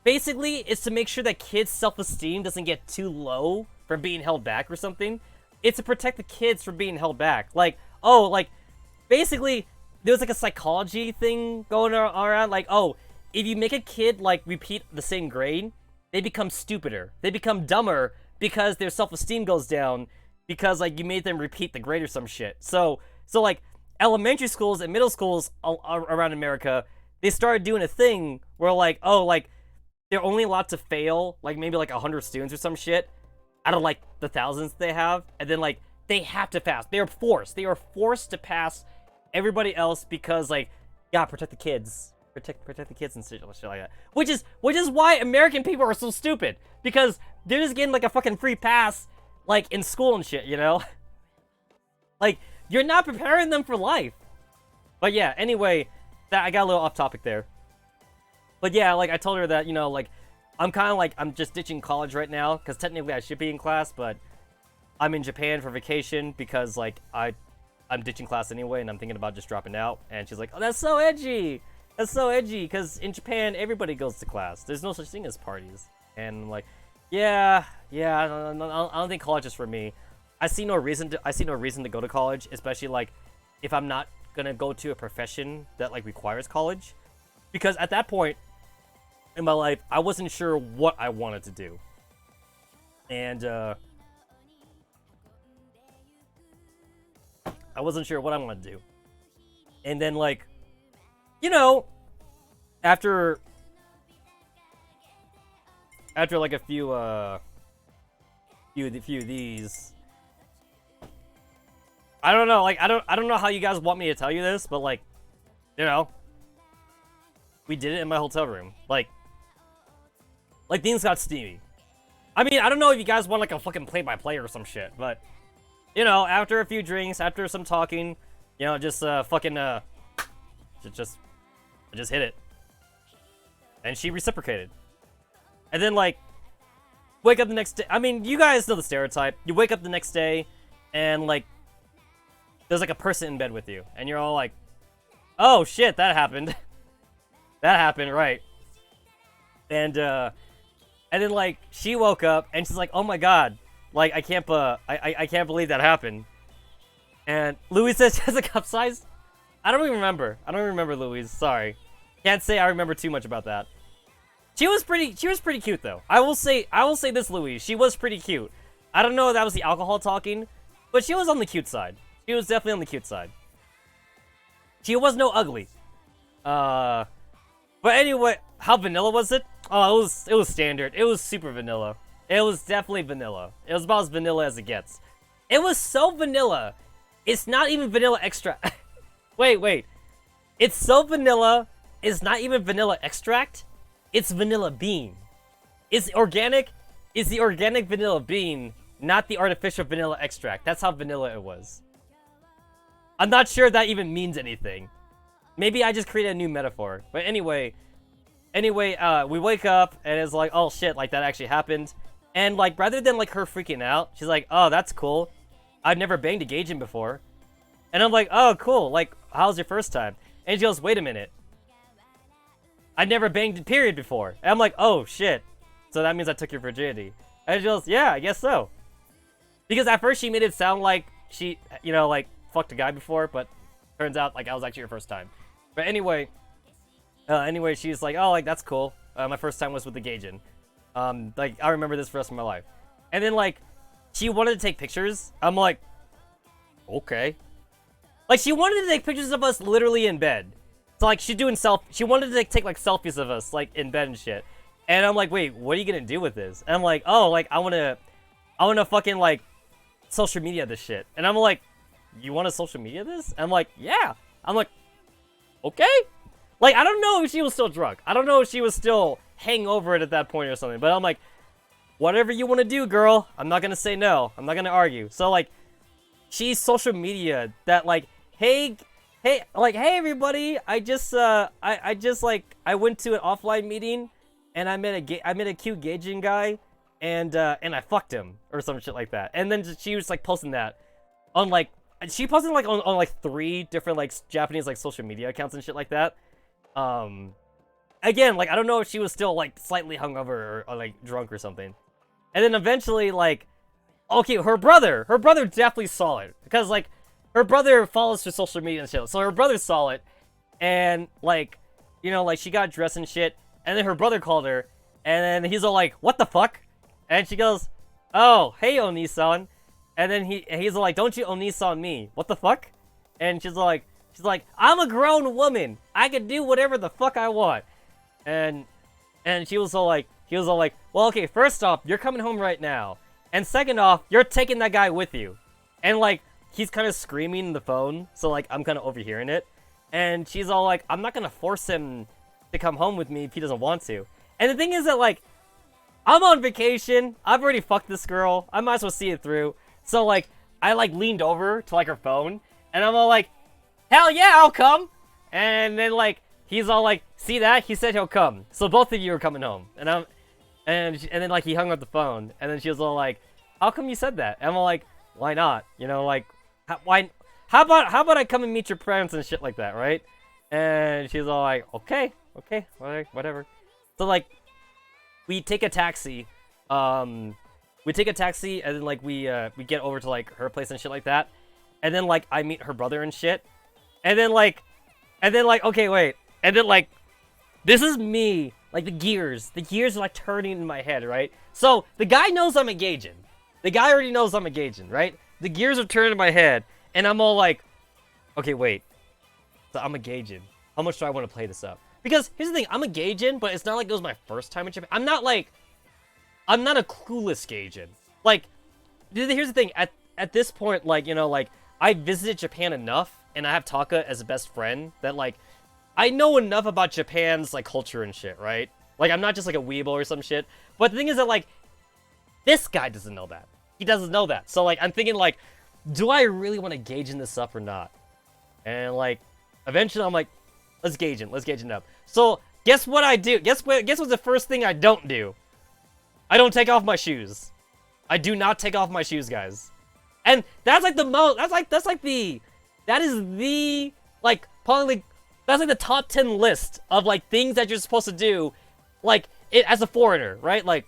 it's to make sure that kids' self-esteem doesn't get too low from being held back or something. It's to protect the kids from being held back. Like, oh, like, basically, there's like a psychology thing going around. Like, oh, if you make a kid like repeat the same grade, they become stupider. They become dumber because their self-esteem goes down because like you made them repeat the grade or some shit. So like elementary schools and middle schools around America, they started doing a thing where like, oh, like they're only allowed to fail like maybe like 100 students or some shit out of like the thousands they have, and then like they have to pass. They are forced to pass everybody else because like, yeah, protect the kids. Protect the kids and shit like that. Which is why American people are so stupid, because they're just getting like a fucking free pass like in school and shit, you know? Like, you're not preparing them for life. But yeah, anyway, I got a little off topic there. But yeah, like I told her that, you know, like I'm kind of like, I'm just ditching college right now because technically I should be in class, but I'm in Japan for vacation because like I'm ditching class anyway, and I'm thinking about just dropping out. And she's like, oh, that's so edgy. That's so edgy, because in Japan, everybody goes to class. There's no such thing as parties. And I'm like, yeah, I don't think college is for me. I see no reason to go to college, especially like if I'm not gonna go to a profession that like requires college, because at that point in my life, I wasn't sure what I wanted to do, and I wasn't sure what I wanted to do, and then like, you know, after like a few of these, I don't know, like I don't know how you guys want me to tell you this, but like, you know, we did it in my hotel room. Like things got steamy. I mean, I don't know if you guys want like a fucking play-by-play or some shit, but you know, after a few drinks, after some talking, you know, just just hit it. And she reciprocated. And then, like, wake up the next day. I mean, you guys know the stereotype. You wake up the next day, and, like, there's, like, a person in bed with you. And you're all like, oh, shit, that happened. That happened, right. And then, like, she woke up, and she's like, oh, my God. Like, I can't believe that happened. And Louise says she has a cup size. I don't even remember Louise. Sorry. Can't say I remember too much about that. She was pretty cute though. I will say this, Louise. She was pretty cute. I don't know if that was the alcohol talking, but she was on the cute side. She was definitely on the cute side. She was no ugly. But But anyway, how vanilla was it? Oh, it was standard. It was super vanilla. It was definitely vanilla. It was about as vanilla as it gets. It was so vanilla. It's not even vanilla extract. Wait. It's so vanilla. It's not even vanilla extract. It's vanilla bean. It's organic. It's the organic vanilla bean, not the artificial vanilla extract. That's how vanilla it was. I'm not sure if that even means anything. Maybe I just created a new metaphor. But anyway, we wake up and it's like, oh shit, like that actually happened. And like, rather than like her freaking out, she's like, oh, that's cool. I've never banged a Gaijin before. And I'm like, oh, cool. Like, how's your first time? And she goes, wait a minute. I've never banged a period before. And I'm like, oh shit. So that means I took your virginity. And she goes, yeah, I guess so. Because at first she made it sound like she, you know, like, fucked a guy before, but turns out, like, I was actually her first time. But anyway, she's like, oh, like, that's cool. My first time was with the Gaijin. Like, I remember this for the rest of my life. And then, like, she wanted to take pictures. I'm like, okay. Like, she wanted to take pictures of us literally in bed. So, like, she wanted to take, like, selfies of us, like, in bed and shit. And I'm like, wait, what are you gonna do with this? And I'm like, oh, like, I wanna fucking, like, social media this shit. And I'm like, you wanna social media this? And I'm like, yeah. I'm like, okay. Like, I don't know if she was still drunk. I don't know if she was still hangover at that point or something. But I'm like, whatever you wanna do, girl. I'm not gonna say no. I'm not gonna argue. So, like, she's social media that, like, hey, everybody. I went to an offline meeting. And I met a cute Gaijin guy, and I fucked him or some shit like that. And then she was like posting that on like she posted like on like 3 different like Japanese like social media accounts and shit like that. Again, like I don't know if she was still like slightly hungover or like drunk or something. And then eventually like, okay, her brother definitely saw it because like her brother follows her social media and shit. So her brother saw it, and like, you know, like she got dressed and shit. And then her brother called her, and then he's all like, what the fuck? And she goes, oh, hey, Oni-san. And then he's all like, don't you Oni-san me? What the fuck? And she's like, I'm a grown woman. I can do whatever the fuck I want. And he was all like, well, okay, first off, you're coming home right now. And second off, you're taking that guy with you. And like, he's kind of screaming in the phone, so like, I'm kind of overhearing it. And she's all like, I'm not gonna force him to come home with me if he doesn't want to. And the thing is that like, I'm on vacation. I've already fucked this girl. I might as well see it through. So like, I like leaned over to like her phone, and I'm all like, hell yeah, I'll come. And then like, he's all like, see that? He said he'll come. So both of you are coming home. And then like he hung up the phone, and then she was all like, how come you said that? And I'm all like, why not? You know, like, how about I come and meet your parents and shit like that, right? And she's all like, okay, whatever. So like, we take a taxi, and then like we get over to like her place and shit like that, and then like I meet her brother and shit, and then like okay, wait, and then like, this is me, like the gears are like turning in my head, right? So the guy knows I'm a Gaijin. The guy already knows I'm a Gaijin, right? The gears are turning in my head, and I'm all like, okay, wait, so I'm a Gaijin. How much do I want to play this up? Because here's the thing, I'm a Gaijin, but it's not like it was my first time in Japan. I'm not a clueless Gaijin. Like, here's the thing, at this point, like, you know, like, I visited Japan enough, and I have Taka as a best friend, that, like, I know enough about Japan's, like, culture and shit, right? Like, I'm not just, like, a weeble or some shit. But the thing is that, like, this guy doesn't know that. He doesn't know that. So, like, I'm thinking, like, do I really want to Gaijin this up or not? And, like, eventually I'm like, let's Gaijin up. So, guess what I do? Guess what's the first thing I don't do? I don't take off my shoes. I do not take off my shoes, guys. And that's like the most, that is the, like, probably, that's like the top 10 list of, like, things that you're supposed to do, like, as a foreigner, right? Like,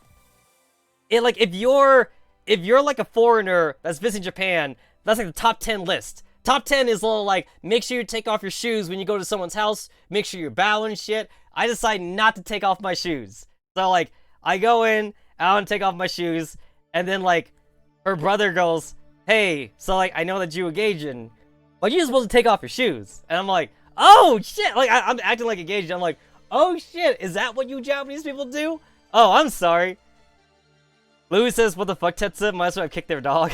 if you're like a foreigner that's visiting Japan, that's like the top 10 list. Top 10 is all like, make sure you take off your shoes when you go to someone's house, make sure you bow and shit. I decide not to take off my shoes. So like, I go in, I don't take off my shoes, and then like, her brother goes, hey, so like, I know that you're a Gaijin, but you're supposed to take off your shoes. And I'm like, oh shit, like, I'm acting like a Gaijin. I'm like, oh shit, is that what you Japanese people do? Oh, I'm sorry. Louis says, what the fuck, Tetsa? Might as well have kicked their dog.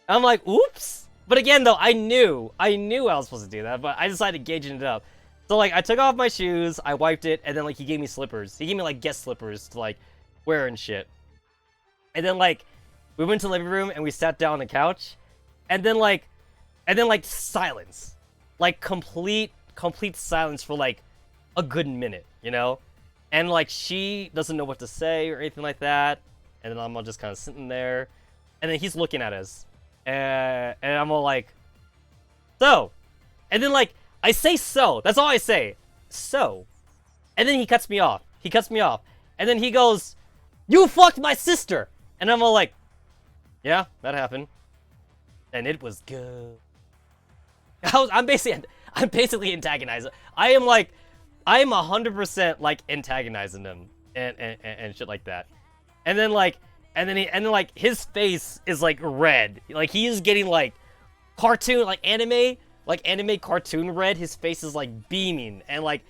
I'm like, oops. But again, though, I knew I was supposed to do that, but I decided to gauge it up. So, like, I took off my shoes, I wiped it, and then, like, he gave me slippers. He gave me, like, guest slippers to, like, wear and shit. And then, like, we went to the living room, and we sat down on the couch. And then, like, silence. Like, complete silence for, like, a good minute, you know? And, like, she doesn't know what to say or anything like that. And then I'm all just kind of sitting there. And then he's looking at us. And I'm all like, so. And then, like, I say so. That's all I say. So. And then he cuts me off. And then he goes, you fucked my sister. And I'm all like, yeah, that happened. And it was good. I'm basically antagonizing. I am 100% like antagonizing them and shit like that. And then his face is like red. Like he is getting like cartoon, like anime cartoon red. His face is like beaming, and like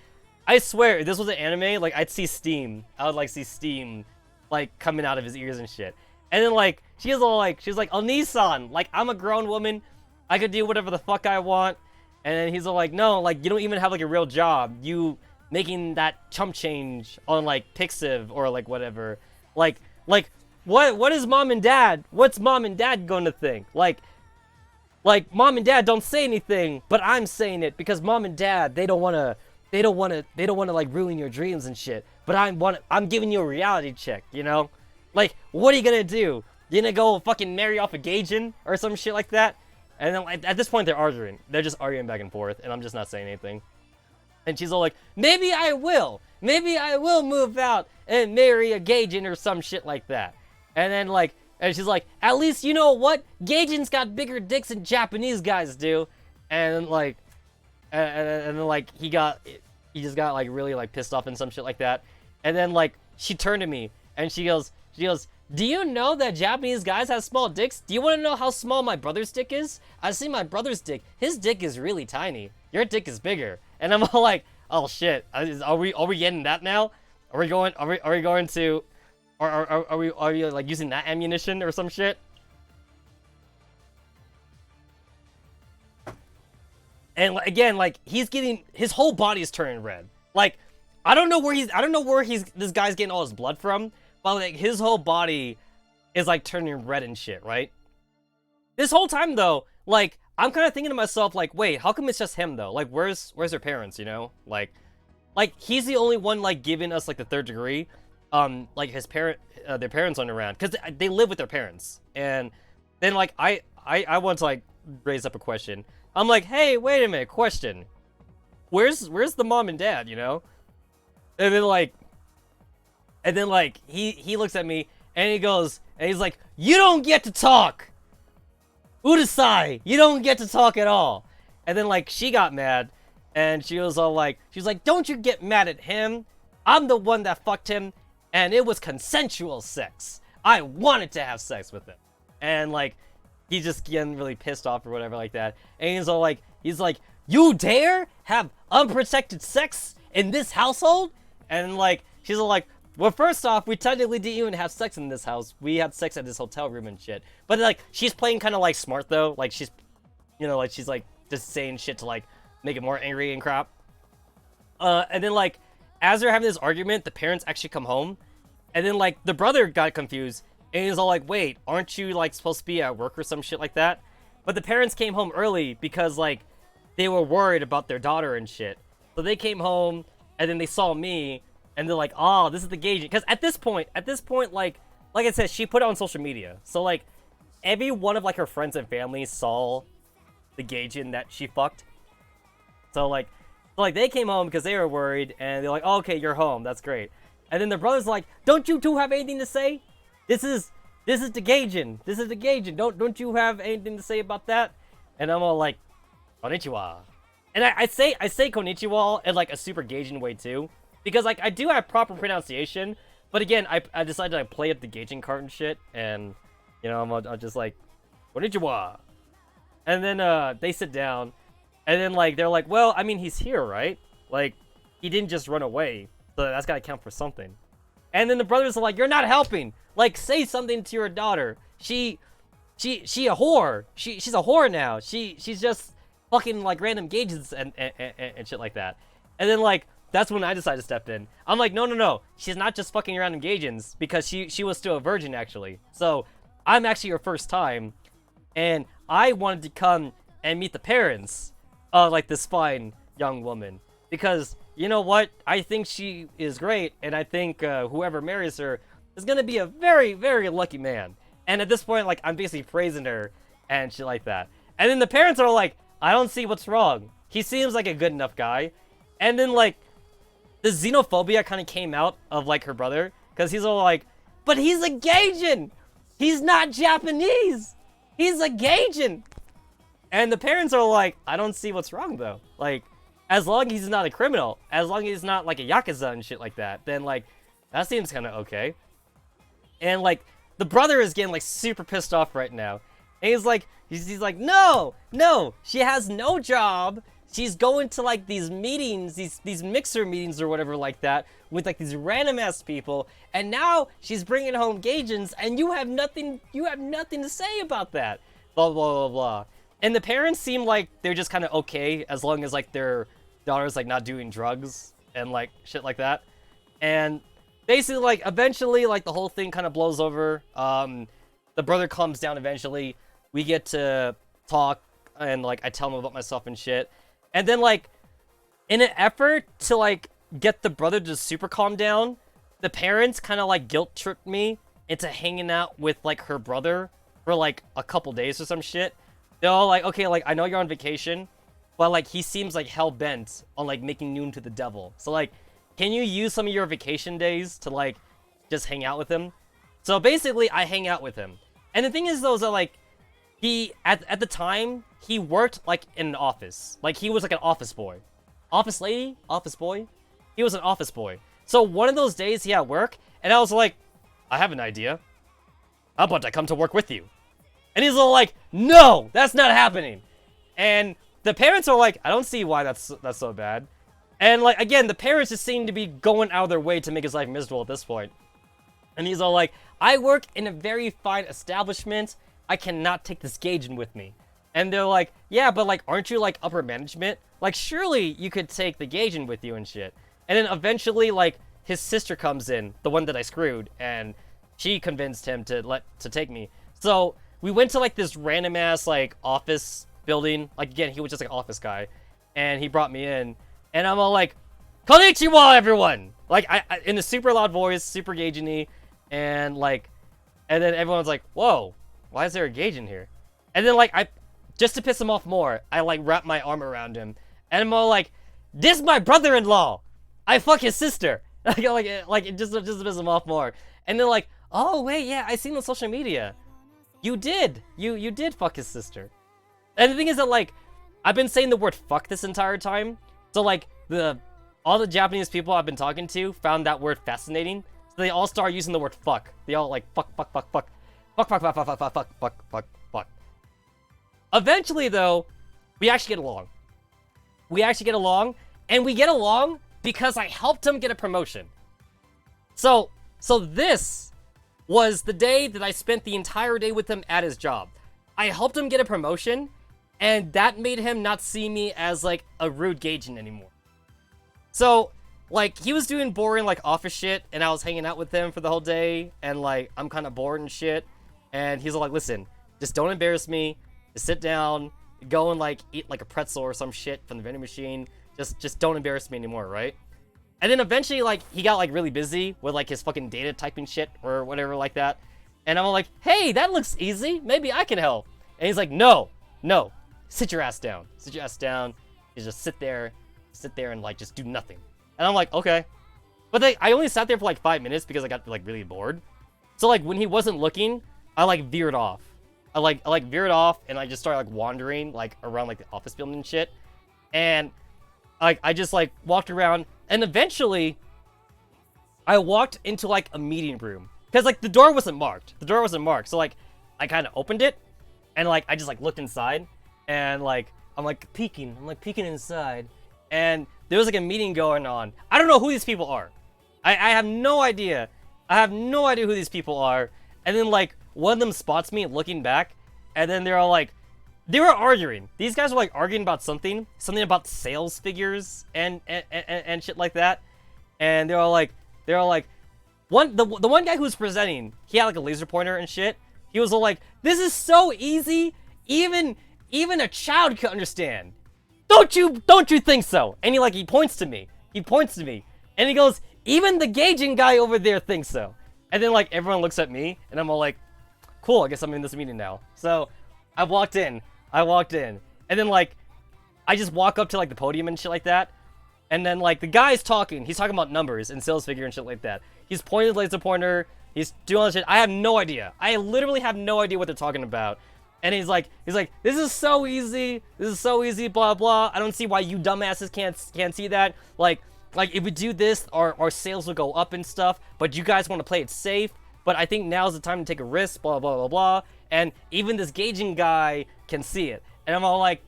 I swear if this was an anime, like I'd see steam. I would like see steam like coming out of his ears and shit. And then like she's like, oh Nissan, like I'm a grown woman, I could do whatever the fuck I want. And then he's all like, no, like you don't even have like a real job. You making that chump change on like Pixiv or like whatever. Like what is mom and dad? What's mom and dad going to think? Like mom and dad don't say anything, but I'm saying it because mom and dad they don't wanna like ruin your dreams and shit. But I'm giving you a reality check, you know? Like, what are you gonna do? You gonna go fucking marry off a Gaijin or some shit like that? And then at this point they're arguing. They're just arguing back and forth, and I'm just not saying anything. And she's all like, maybe I will move out and marry a Gaijin or some shit like that. And then like, and she's like, at least you know what? Gaijins got bigger dicks than Japanese guys do. And like, and then like he just got like really like pissed off and some shit like that. And then like she turned to me and she goes, do you know that Japanese guys have small dicks? Do you want to know how small my brother's dick is? I see my brother's dick. His dick is really tiny. Your dick is bigger. And I'm all like, oh shit. Are we getting that now? Are we going to, are we like using that ammunition or some shit? And again, like he's getting, his whole body is turning red. Like I don't know where this guy's getting all his blood from, but like his whole body is like turning red and shit, right? This whole time though, like I'm kind of thinking to myself, like, wait, how come it's just him though? Like, where's their parents? You know, like he's the only one like giving us like the third degree. Like their parents aren't around because they live with their parents. And then like I want to like raise up a question. I'm like, hey, wait a minute, question. Where's the mom and dad? You know? And then like he looks at me and he goes and he's like, you don't get to talk. Udasai, you don't get to talk at all. And then like she got mad and she was all like, she's like, don't you get mad at him. I'm the one that fucked him and it was consensual sex. I wanted to have sex with him. And like he's just getting really pissed off or whatever like that. And he's like, you dare have unprotected sex in this household? And like she's all like, well, first off, we technically didn't even have sex in this house. We had sex at this hotel room and shit. But like she's playing kind of like smart though. Like she's, you know, like she's like just saying shit to like make it more angry and crap. And then like as they're having this argument, the parents actually come home. And then like the brother got confused and he's all like, wait, aren't you like supposed to be at work or some shit like that? But the parents came home early because like they were worried about their daughter and shit. So they came home and then they saw me and they're like, oh, this is the Gaijin. Because at this point, like I said, she put it on social media. So like every one of like her friends and family saw the Gaijin that she fucked. So like they came home because they were worried and they're like, oh, okay, you're home. That's great. And then the brother's like, don't you two have anything to say? This is the Gaijin. This is the Gaijin. Don't you have anything to say about that? And I'm all like, konnichiwa. And I say konnichiwa in like a super Gaijin way too. Because like I do have proper pronunciation. But again, I decided to play up the Gaijin card and shit. And, you know, I'm just like, konnichiwa. And then they sit down. And then like they're like, well, I mean, he's here, right? Like he didn't just run away. So that's gotta count for something. And then the brothers are like, you're not helping. Like, say something to your daughter. She a whore. She's a whore now. She's just fucking like random gauges and shit like that. And then like that's when I decided to step in. I'm like, no. She's not just fucking random gauges because she was still a virgin actually. So I'm actually her first time, and I wanted to come and meet the parents of like this fine young woman because you know what? I think she is great, and I think whoever marries her is gonna be a very, very lucky man. And at this point, like, I'm basically praising her and shit like that. And then the parents are like, I don't see what's wrong. He seems like a good enough guy. And then, like, the xenophobia kind of came out of, like, her brother. Because he's all like, but he's a Gaijin! He's not Japanese! He's a Gaijin! And the parents are like, I don't see what's wrong, though. Like, as long as he's not a criminal, as long as he's not, like, a Yakuza and shit like that, then, like, that seems kind of okay. And, like, the brother is getting, like, super pissed off right now. And he's like, no, she has no job. She's going to, like, these meetings, these mixer meetings or whatever like that, with, like, these random-ass people. And now she's bringing home Gaijins, and you have nothing to say about that. Blah, blah, blah, blah. And the parents seem like they're just kind of okay, as long as, like, their daughter's, like, not doing drugs and, like, shit like that. And basically, like, eventually, like, the whole thing kind of blows over. The brother calms down eventually. We get to talk, and, like, I tell him about myself and shit. And then, like, in an effort to, like, get the brother to super calm down, the parents kind of, like, guilt-tripped me into hanging out with, like, her brother for, like, a couple days or some shit. They're all like, okay, like, I know you're on vacation, but, like, he seems, like, hell-bent on, like, making noon to the devil. So, like, can you use some of your vacation days to, like, just hang out with him? So, basically, I hang out with him. And the thing is, though, is that, like, he, at the time, he worked, like, in an office. Like, he was, like, an office boy. Office lady? Office boy? He was an office boy. So, one of those days, he had work, and I was like, I have an idea. How about I come to work with you? And he's all like, no, that's not happening. And the parents are like, I don't see why that's so bad. And, like, again, the parents just seem to be going out of their way to make his life miserable at this point. And he's all like, I work in a very fine establishment. I cannot take this Gaijin with me. And they're like, yeah, but, like, aren't you, like, upper management? Like, surely you could take the Gaijin with you and shit. And then eventually, like, his sister comes in, the one that I screwed, and she convinced him to take me. So we went to, like, this random-ass, like, office building. Like, again, he was just, like, an office guy. And he brought me in. And I'm all like, konnichiwa, everyone! Like, I in a super loud voice, super Gaijin-y. And, like, and then everyone's like, whoa, why is there a Gaijin here? And then, like, just to piss him off more, I, like, wrap my arm around him. And I'm all like, this is my brother-in-law! I fuck his sister! like, it just to piss him off more. And then, like, oh, wait, yeah, I seen on social media. You did. You did fuck his sister. And the thing is that, like, I've been saying the word fuck this entire time. So, like, all the Japanese people I've been talking to found that word fascinating. So they all start using the word fuck. They all, like, fuck. Eventually, though, we actually get along. And we get along because I helped him get a promotion. So this was the day that I spent the entire day with him at his job. I helped him get a promotion, and that made him not see me as, like, a rude Gaijin anymore. So, like, he was doing boring, like, office shit, and I was hanging out with him for the whole day, and, like, I'm kind of bored and shit. And he's like, listen, just don't embarrass me. Just sit down, go and, like, eat, like, a pretzel or some shit from the vending machine. Just don't embarrass me anymore, right? And then eventually, like, he got, like, really busy with, like, his fucking data typing shit or whatever like that. And I'm like, hey, that looks easy. Maybe I can help. And he's like, no. Sit your ass down. You just sit there and, like, just do nothing. And I'm like, okay. But I only sat there for, like, 5 minutes because I got, like, really bored. So, like, when he wasn't looking, I, like, veered off. I veered off, and I just started, like, wandering, like, around, like, the office building and shit. And, like, I just, like, walked around, and eventually, I walked into, like, a meeting room. Because, like, the door wasn't marked. So, like, I kind of opened it, and, like, I just, like, looked inside, and, like, I'm, like, peeking inside. and there was like a meeting going on. I don't know who these people are. I have no idea. I have no idea who these people are. And then like one of them spots me looking back, and then they're all like, they were arguing. These guys were like arguing about something about sales figures and shit like that. And they're all like, the one guy who was presenting, he had like a laser pointer and shit. He was all like, "This is so easy, even a child can understand. Don't you think so?" And he points to me. And he goes, "Even the gauging guy over there thinks so." And then like everyone looks at me, and I'm all like, "Cool, I guess I'm in this meeting now." So I walked in, and then like I just walk up to like the podium and shit like that. And then like the guy's talking, he's talking about numbers and sales figure and shit like that. He's pointing the laser pointer, he's doing all this shit. I have no idea. I literally have no idea what they're talking about. And he's like, "This is so easy, blah blah. I don't see why you dumbasses can't see that. Like if we do this, our sales will go up and stuff, but you guys want to play it safe. But I think now's the time to take a risk, blah blah blah blah. And even this gauging guy can see it." And I'm all like,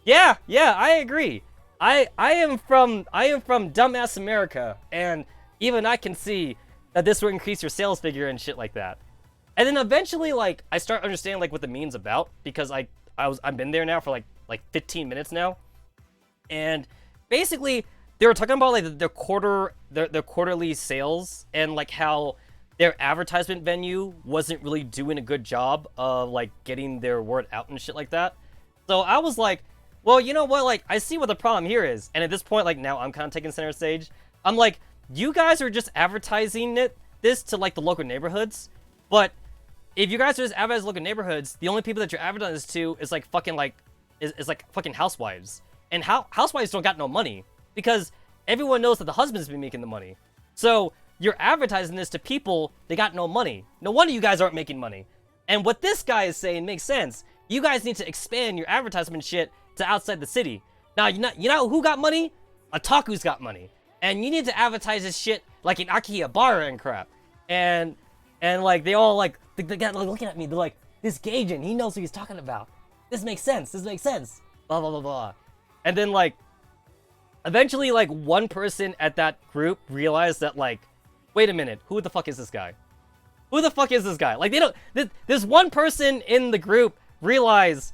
yeah, I agree. I am from dumbass America, and even I can see that this will increase your sales figure and shit like that. And then eventually, like, I start understanding like what the meme's about, because I've been there now for like 15 minutes now, and basically they were talking about like their quarterly sales, and like how their advertisement venue wasn't really doing a good job of like getting their word out and shit like that. So I was like, well, you know what, like, I see what the problem here is. And at this point, like, now I'm kind of taking center stage. I'm like, you guys are just advertising this to, like, the local neighborhoods. But if you guys are just advertising local neighborhoods, the only people that you're advertising this to is, like, fucking, like, is like, fucking housewives. And housewives don't got no money, because everyone knows that the husband's been making the money. So you're advertising this to people that got no money. No wonder you guys aren't making money. And what this guy is saying makes sense. You guys need to expand your advertisement shit to outside the city. Now, you know who got money? Otaku's got money. And you need to advertise this shit like in Akihabara and crap. And like, they all like, they got looking at me, they're like, "This Gaijin, he knows what he's talking about. This makes sense. Blah, blah, blah, blah." And then like, eventually like one person at that group realized that like, wait a minute, who the fuck is this guy? Like, they don't, there's one person in the group realized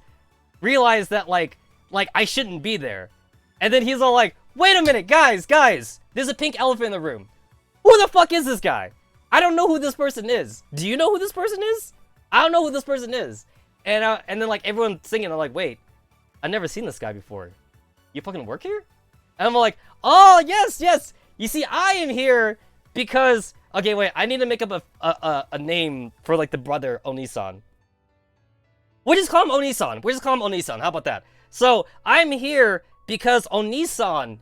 that like I shouldn't be there. And then he's all like, "Wait a minute, guys, there's a pink elephant in the room. Who the fuck is this guy? I don't know who this person is. Do you know who this person is? I don't know who this person is." And then like everyone's singing, I'm like, "Wait, I've never seen this guy before. You fucking work here?" And I'm like, "Oh, yes. You see, I am here because," okay, wait, I need to make up a name for like the brother Onisan. We'll just call him Onisan. How about that? So I'm here because Onisan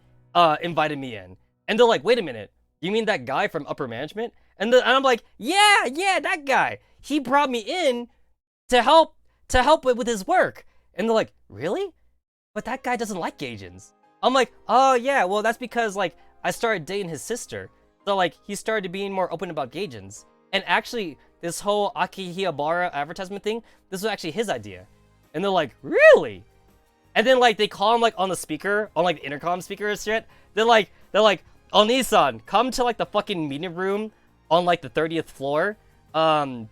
invited me in. And they're like, "Wait a minute, you mean that guy from upper management?" And I'm like, yeah, that guy. He brought me in to help with his work. And they're like, "Really? But that guy doesn't like Gaijins." I'm like, "Oh yeah, well that's because like I started dating his sister. So like he started being more open about Gaijins. And actually, this whole Akihabara advertisement thing, this was actually his idea." And they're like, "Really?" And then like they call him like on the speaker, on like the intercom speaker and shit. They're like, "Onisan, come to like the fucking meeting room on like the 30th floor,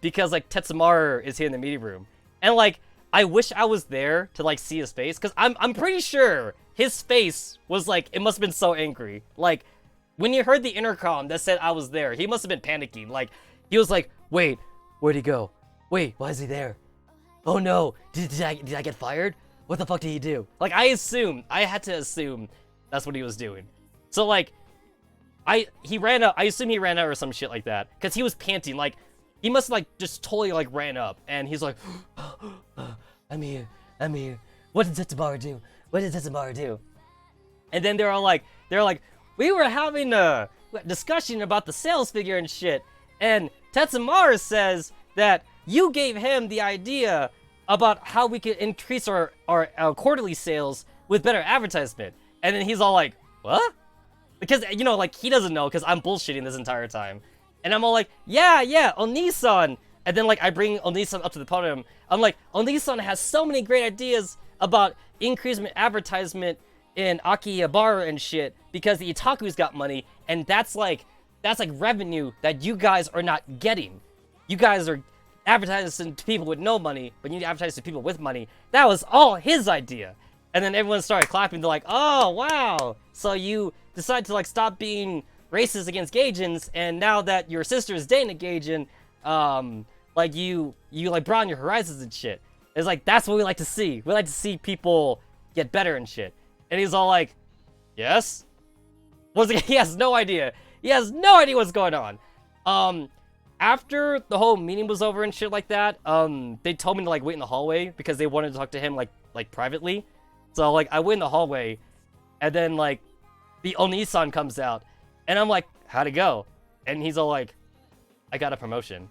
because like Tetsamaru is here in the meeting room." And like, I wish I was there to like see his face, because I'm pretty sure his face was like, it must have been so angry. Like, when he heard the intercom that said I was there, he must have been panicking. Like, he was like, "Wait, where'd he go? Wait, why is he there? Oh no, did I get fired? What the fuck did he do?" Like, I had to assume that's what he was doing. So like, I assume he ran out or some shit like that, because he was panting. Like, he must have like just totally like ran up, and he's like, I'm here. What did Tetsamaru do? And then they're like, "We were having a discussion about the sales figure and shit, and Tetsamaru says that you gave him the idea about how we could increase our quarterly sales with better advertisement." And then he's all like, "What?" Because, you know, like, he doesn't know, because I'm bullshitting this entire time. And I'm all like, yeah, Onisan. And then, like, I bring Onisan up to the podium. I'm like, "Onisan has so many great ideas about increasing advertisement in Akihabara and shit because the Itakus got money, and that's like revenue that you guys are not getting. You guys are advertising to people with no money, but you need to advertise to people with money. That was all his idea. And then everyone started clapping. They're like, oh, wow. So you decide to, like, stop being racist against Gaijins, and now that your sister is dating a Gaijin, like, you like, broaden your horizons and shit. It's like, that's what we like to see. We like to see people get better and shit. And he's all like, yes? He has no idea. He has no idea what's going on. After the whole meeting was over and shit like that, they told me to, like, wait in the hallway because they wanted to talk to him, like privately. So, like, I went in the hallway, and then, like, the Oni-san comes out, and I'm like, how'd it go? And he's all like, I got a promotion.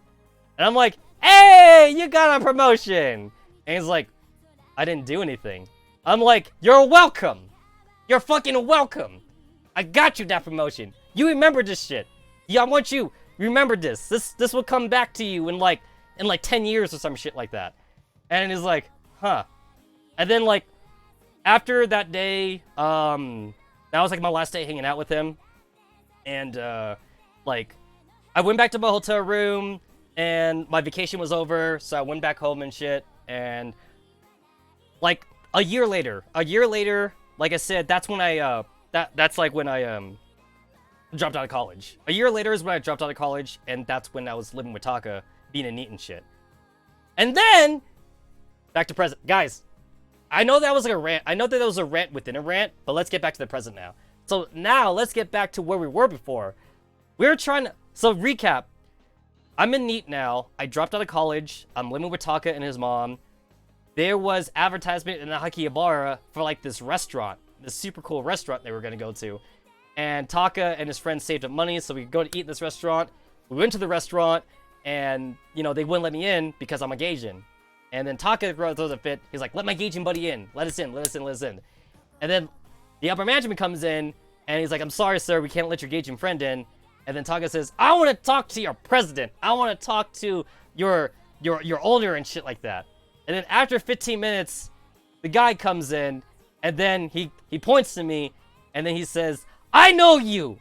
And I'm like, hey, you got a promotion! And he's like, I didn't do anything. I'm like, you're welcome! You're fucking welcome! I got you that promotion. You remember this shit. Yeah, I want you, remember this. This will come back to you in like 10 years or some shit like that. And he's like, huh. And then, like, after that day, that was, like, my last day hanging out with him. And, like, I went back to my hotel room, and my vacation was over, so I went back home and shit. And, like, a year later, like I said, that's when that's, like, when I, dropped out of college. A year later is when I dropped out of college, and that's when I was living with Taka, being a NEET and shit. And then, back to present. Guys, I know that was like a rant. I know that was a rant within a rant, but let's get back to the present now. So now, let's get back to where we were before. We were trying to... So, recap. I'm in NEET now. I dropped out of college. I'm living with Taka and his mom. There was advertisement in Akihabara for, like, this restaurant. This super cool restaurant they were going to go to. And Taka and his friends saved up money so we could go to eat in this restaurant. We went to the restaurant, and, you know, they wouldn't let me in because I'm a Gaijin. And then Taka throws a fit. He's like, let my Gaijin buddy in. Let us in, let us in, let us in. And then the upper management comes in, and he's like, I'm sorry, sir, we can't let your Gaijin friend in. And then Taka says, I want to talk to your president. I want to talk to your owner and shit like that. And then after 15 minutes, the guy comes in, and then he points to me, and then he says, I know you!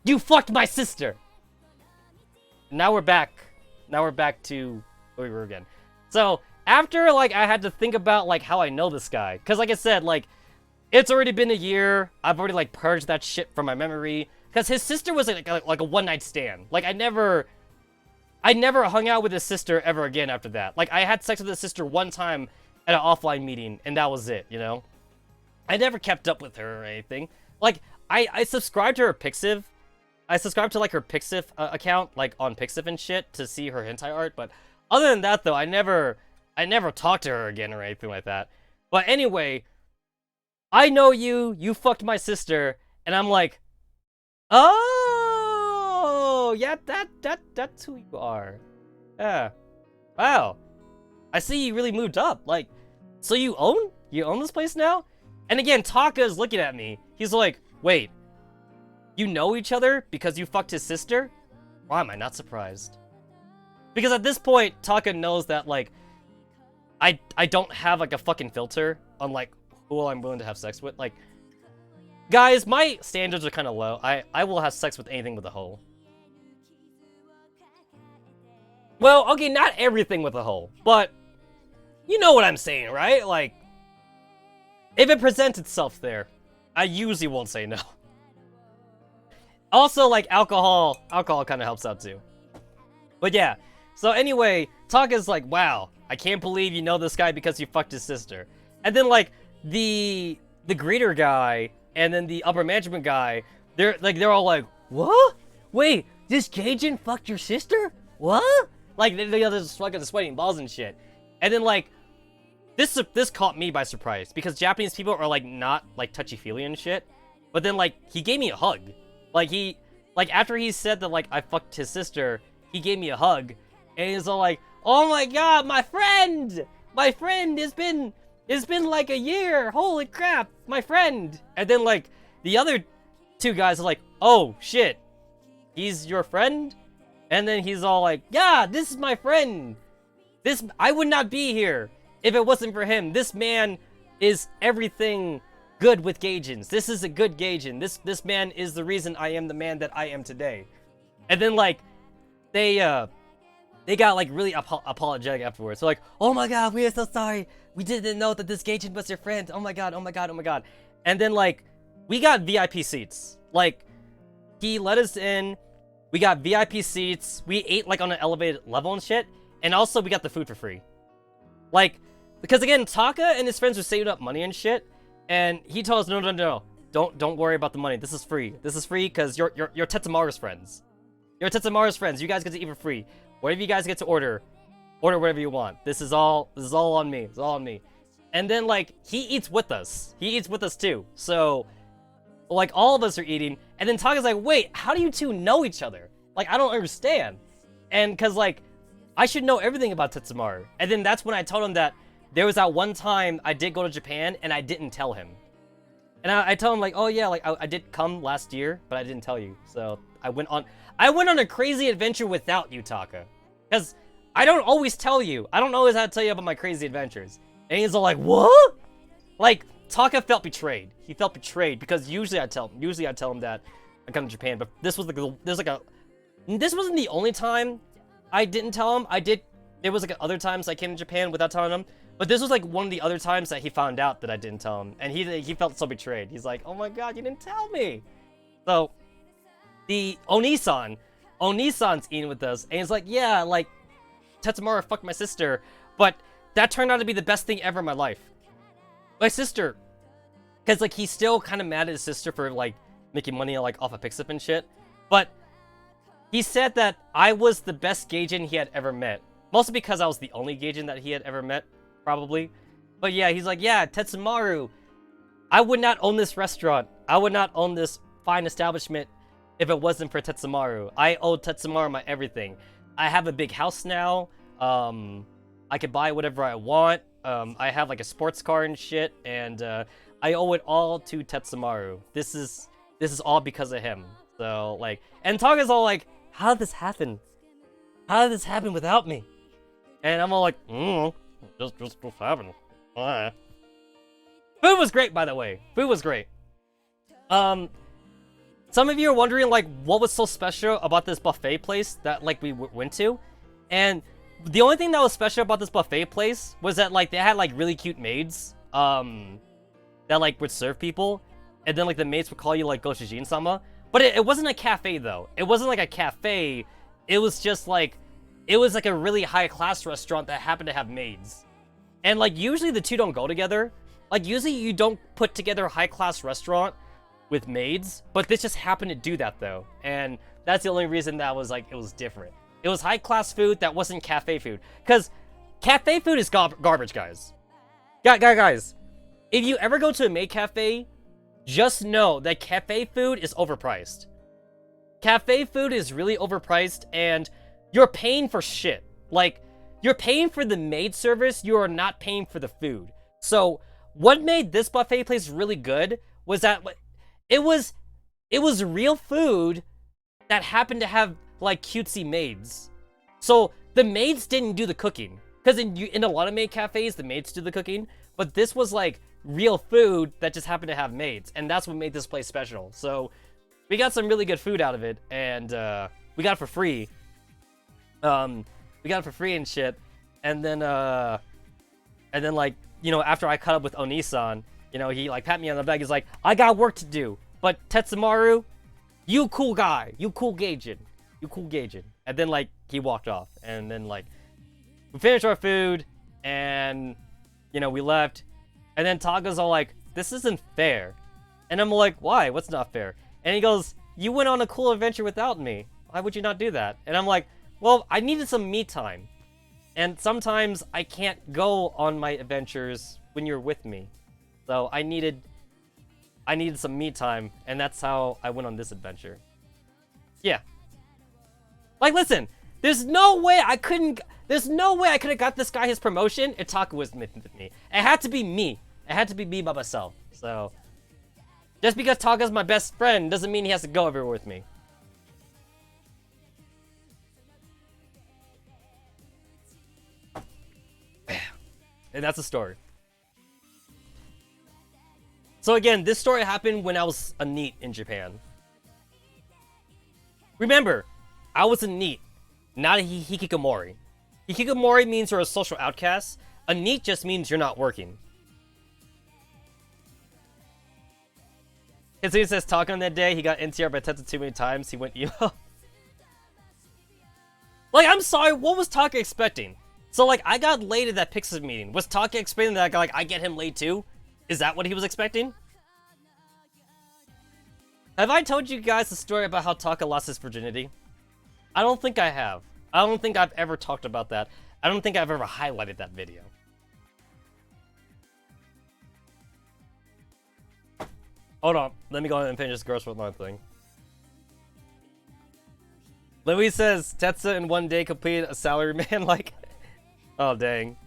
You fucked my sister! Now we're back. Now we're back to where we were again. So, after, like, I had to think about, like, how I know this guy. Because, like I said, like, it's already been a year. I've already, like, purged that shit from my memory. Because his sister was, like a one-night stand. Like, I never hung out with his sister ever again after that. Like, I had sex with his sister one time at an offline meeting, and that was it, you know? I never kept up with her or anything. Like, I subscribed to her Pixiv. I subscribed to, like, her Pixiv account, like, on Pixiv and shit to see her hentai art. But other than that, though, I never talked to her again or anything like that. But anyway, I know you fucked my sister, and I'm like, oh, yeah, that's who you are. Yeah. Wow. I see you really moved up. Like, so you own this place now? And again, Taka's looking at me. He's like, wait, you know each other because you fucked his sister? Why am I not surprised? Because at this point, Taka knows that, like, I don't have, like, a fucking filter on, like, who I'm willing to have sex with. Like, guys, my standards are kind of low. I will have sex with anything with a hole. Well, okay, not everything with a hole, but you know what I'm saying, right? Like, if it presents itself there, I usually won't say no. Also, like, alcohol kind of helps out too. But yeah, so anyway, Taka's like, wow, I can't believe you know this guy because you fucked his sister. And then, like, the greeter guy and then the upper management guy, they're all like, what? Wait, this Gaijin fucked your sister? What? Like, they're just fucking sweating balls and shit. And then, like, this caught me by surprise because Japanese people are, like, not, like, touchy-feely and shit. But then, like, he gave me a hug. Like, after he said that, like, I fucked his sister, he gave me a hug. And he's all like, oh my god, my friend! My friend, it's been like a year! Holy crap, my friend! And then, like, the other two guys are like, oh, shit. He's your friend? And then he's all like, yeah, this is my friend! I would not be here if it wasn't for him. This man is everything good with Gaijins. This is a good Gaijin. This man is the reason I am the man that I am today. And then like they got like really apologetic afterwards. So like, oh my god, we are so sorry. We didn't know that this Gaijin was your friend. Oh my god, oh my god, oh my god. And then like we got VIP seats. Like he let us in. We got VIP seats. We ate like on an elevated level and shit. And also we got the food for free. Like, because again, Taka and his friends were saving up money and shit. And he told us, no. Don't worry about the money. This is free. This is free because you're Tetsamaru's friends. You're Tetsamaru's friends. You guys get to eat for free. Whatever you guys get to order whatever you want. This is all on me. It's all on me. And then like he eats with us. He eats with us too. So like all of us are eating. And then Taka's like, wait, how do you two know each other? Like I don't understand. And cause like I should know everything about Tetsamaru. And then that's when I told him that there was that one time I did go to Japan and I didn't tell him. And I told him like, oh yeah, like I did come last year, but I didn't tell you. So I went on a crazy adventure without you, Taka. Because I don't always tell you. I don't always have to tell you about my crazy adventures. And he's all like, what? Like, Taka felt betrayed. He felt betrayed because usually I tell him that I come to Japan, but this was this wasn't the only time I didn't tell him. There was like other times I came to Japan without telling him. But this was like one of the other times that he found out that I didn't tell him. And he felt so betrayed. He's like, oh my god, you didn't tell me. So, the Onisan's eating with us. And he's like, yeah, like, Tetsamaru fucked my sister. But that turned out to be the best thing ever in my life. My sister. Because, like, he's still kind of mad at his sister for, like, making money, like, off of Pixip and shit. But he said that I was the best Gaijin he had ever met. Mostly because I was the only Gaijin that he had ever met. Probably. But yeah, he's like, yeah, Tetsamaru, I would not own this restaurant. I would not own this fine establishment if it wasn't for Tetsamaru. I owe Tetsamaru my everything. I have a big house now. I can buy whatever I want. I have like a sports car and shit, and I owe it all to Tetsamaru. This is all because of him. So like, and Taka's all like, how did this happen? How did this happen without me? And I'm all like, just happened. Food was great, by the way. Food was great. Some of you are wondering, like, what was so special about this buffet place that, like, we went to? And the only thing that was special about this buffet place was that, like, they had, like, really cute maids, that, like, would serve people. And then, like, the maids would call you, like, Goshijin-sama. But it wasn't a cafe, though. It wasn't, like, a cafe. It was just, like, it was, like, a really high-class restaurant that happened to have maids. And, like, usually the two don't go together. Like, usually you don't put together a high-class restaurant with maids. But this just happened to do that, though. And that's the only reason that was, like, it was different. It was high-class food that wasn't cafe food. Because cafe food is garbage, guys. Guys, if you ever go to a maid cafe, just know that cafe food is overpriced. Cafe food is really overpriced, and you're paying for shit. Like, you're paying for the maid service, you are not paying for the food. So, what made this buffet place really good was that it was real food that happened to have, like, cutesy maids. So, the maids didn't do the cooking. Because in a lot of maid cafes, the maids do the cooking. But this was, like, real food that just happened to have maids. And that's what made this place special. So, we got some really good food out of it. And, we got it for free. We got it for free and shit. And then, like, you know, after I cut up with Onisan, you know, he, like, pat me on the back. He's like, I got work to do. But Tetsamaru, you cool guy. You cool Gaijin. You cool Gaijin. And then, like, he walked off. And then, like, we finished our food. And, you know, we left. And then Taka's all like, this isn't fair. And I'm like, why? What's not fair? And he goes, you went on a cool adventure without me. Why would you not do that? And I'm like, well, I needed some me time. And sometimes I can't go on my adventures when you're with me. So I needed some me time, and that's how I went on this adventure. Yeah. Like, listen, there's no way I could have got this guy his promotion if Taka was with me. It had to be me. It had to be me by myself. So, just because Taka's my best friend doesn't mean he has to go everywhere with me. And that's the story. So again, this story happened when I was a NEET in Japan. Remember, I was a NEET, not a Hikikomori. Hikikomori means you're a social outcast. A NEET just means you're not working. His says Taka on that day, he got NTR by Tetsu too many times, he went emo. Like, I'm sorry, what was Taka expecting? So, like, I got laid at that Pixis meeting. Was Taka expecting that, like, I get him laid too? Is that what he was expecting? Have I told you guys the story about how Taka lost his virginity? I don't think I have. I don't think I've ever talked about that. I don't think I've ever highlighted that video. Hold on. Let me go ahead and finish this Gross World 9 thing. Louis says, Tetsa in one day completed a salary man like... Oh, dang.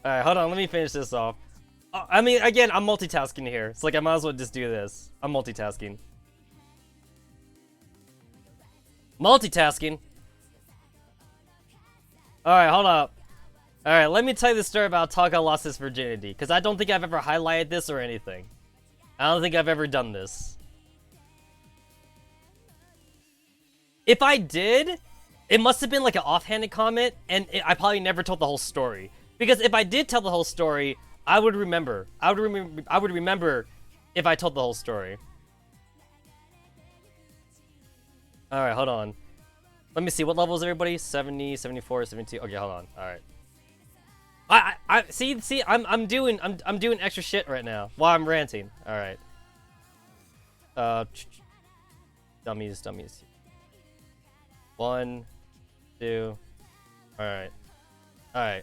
Alright, hold on. Let me finish this off. I mean, again, I'm multitasking here. It's like I might as well just do this. I'm multitasking. Multitasking? Alright, hold up. Alright, let me tell you the story about Taka lost his virginity. Because I don't think I've ever highlighted this or anything. I don't think I've ever done this. If I did, it must have been like an offhanded comment, and I probably never told the whole story. Because if I did tell the whole story, I would remember. I would remember if I told the whole story. Alright, hold on. Let me see, what level is everybody? 70, 74, 72. Okay, hold on. Alright. I see, I'm doing extra shit right now while I'm ranting. Alright. Dummies. 1, 2. Alright. Okay.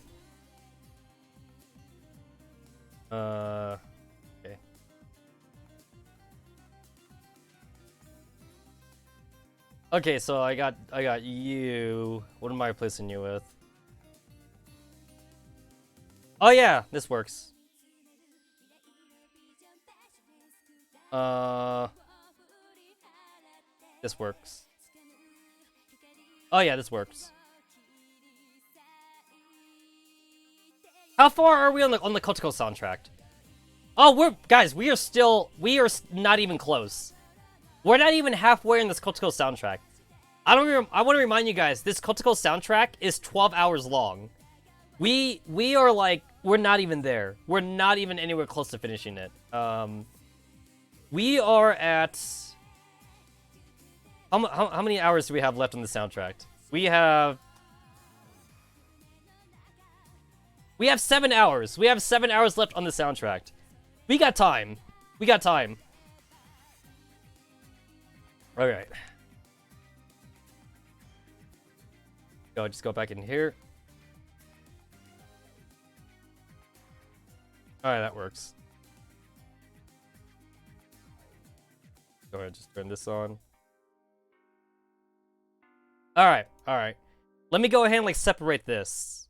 Okay, so I got you. What am I replacing you with? Oh yeah, this works. This works. Oh yeah, this works. How far are we on the Kotoko soundtrack? Oh, we are not even close. We're not even halfway in this Kotoko soundtrack. I want to remind you guys, this Kotoko soundtrack is 12 hours long. We are like, we're not even there. We're not even anywhere close to finishing it. We are at... How many hours do we have left on the soundtrack? We have 7 hours. We have 7 hours left on the soundtrack. We got time. Alright. Just go back in here. Alright, that works. Go ahead, just turn this on. Alright. Let me go ahead and, like, separate this.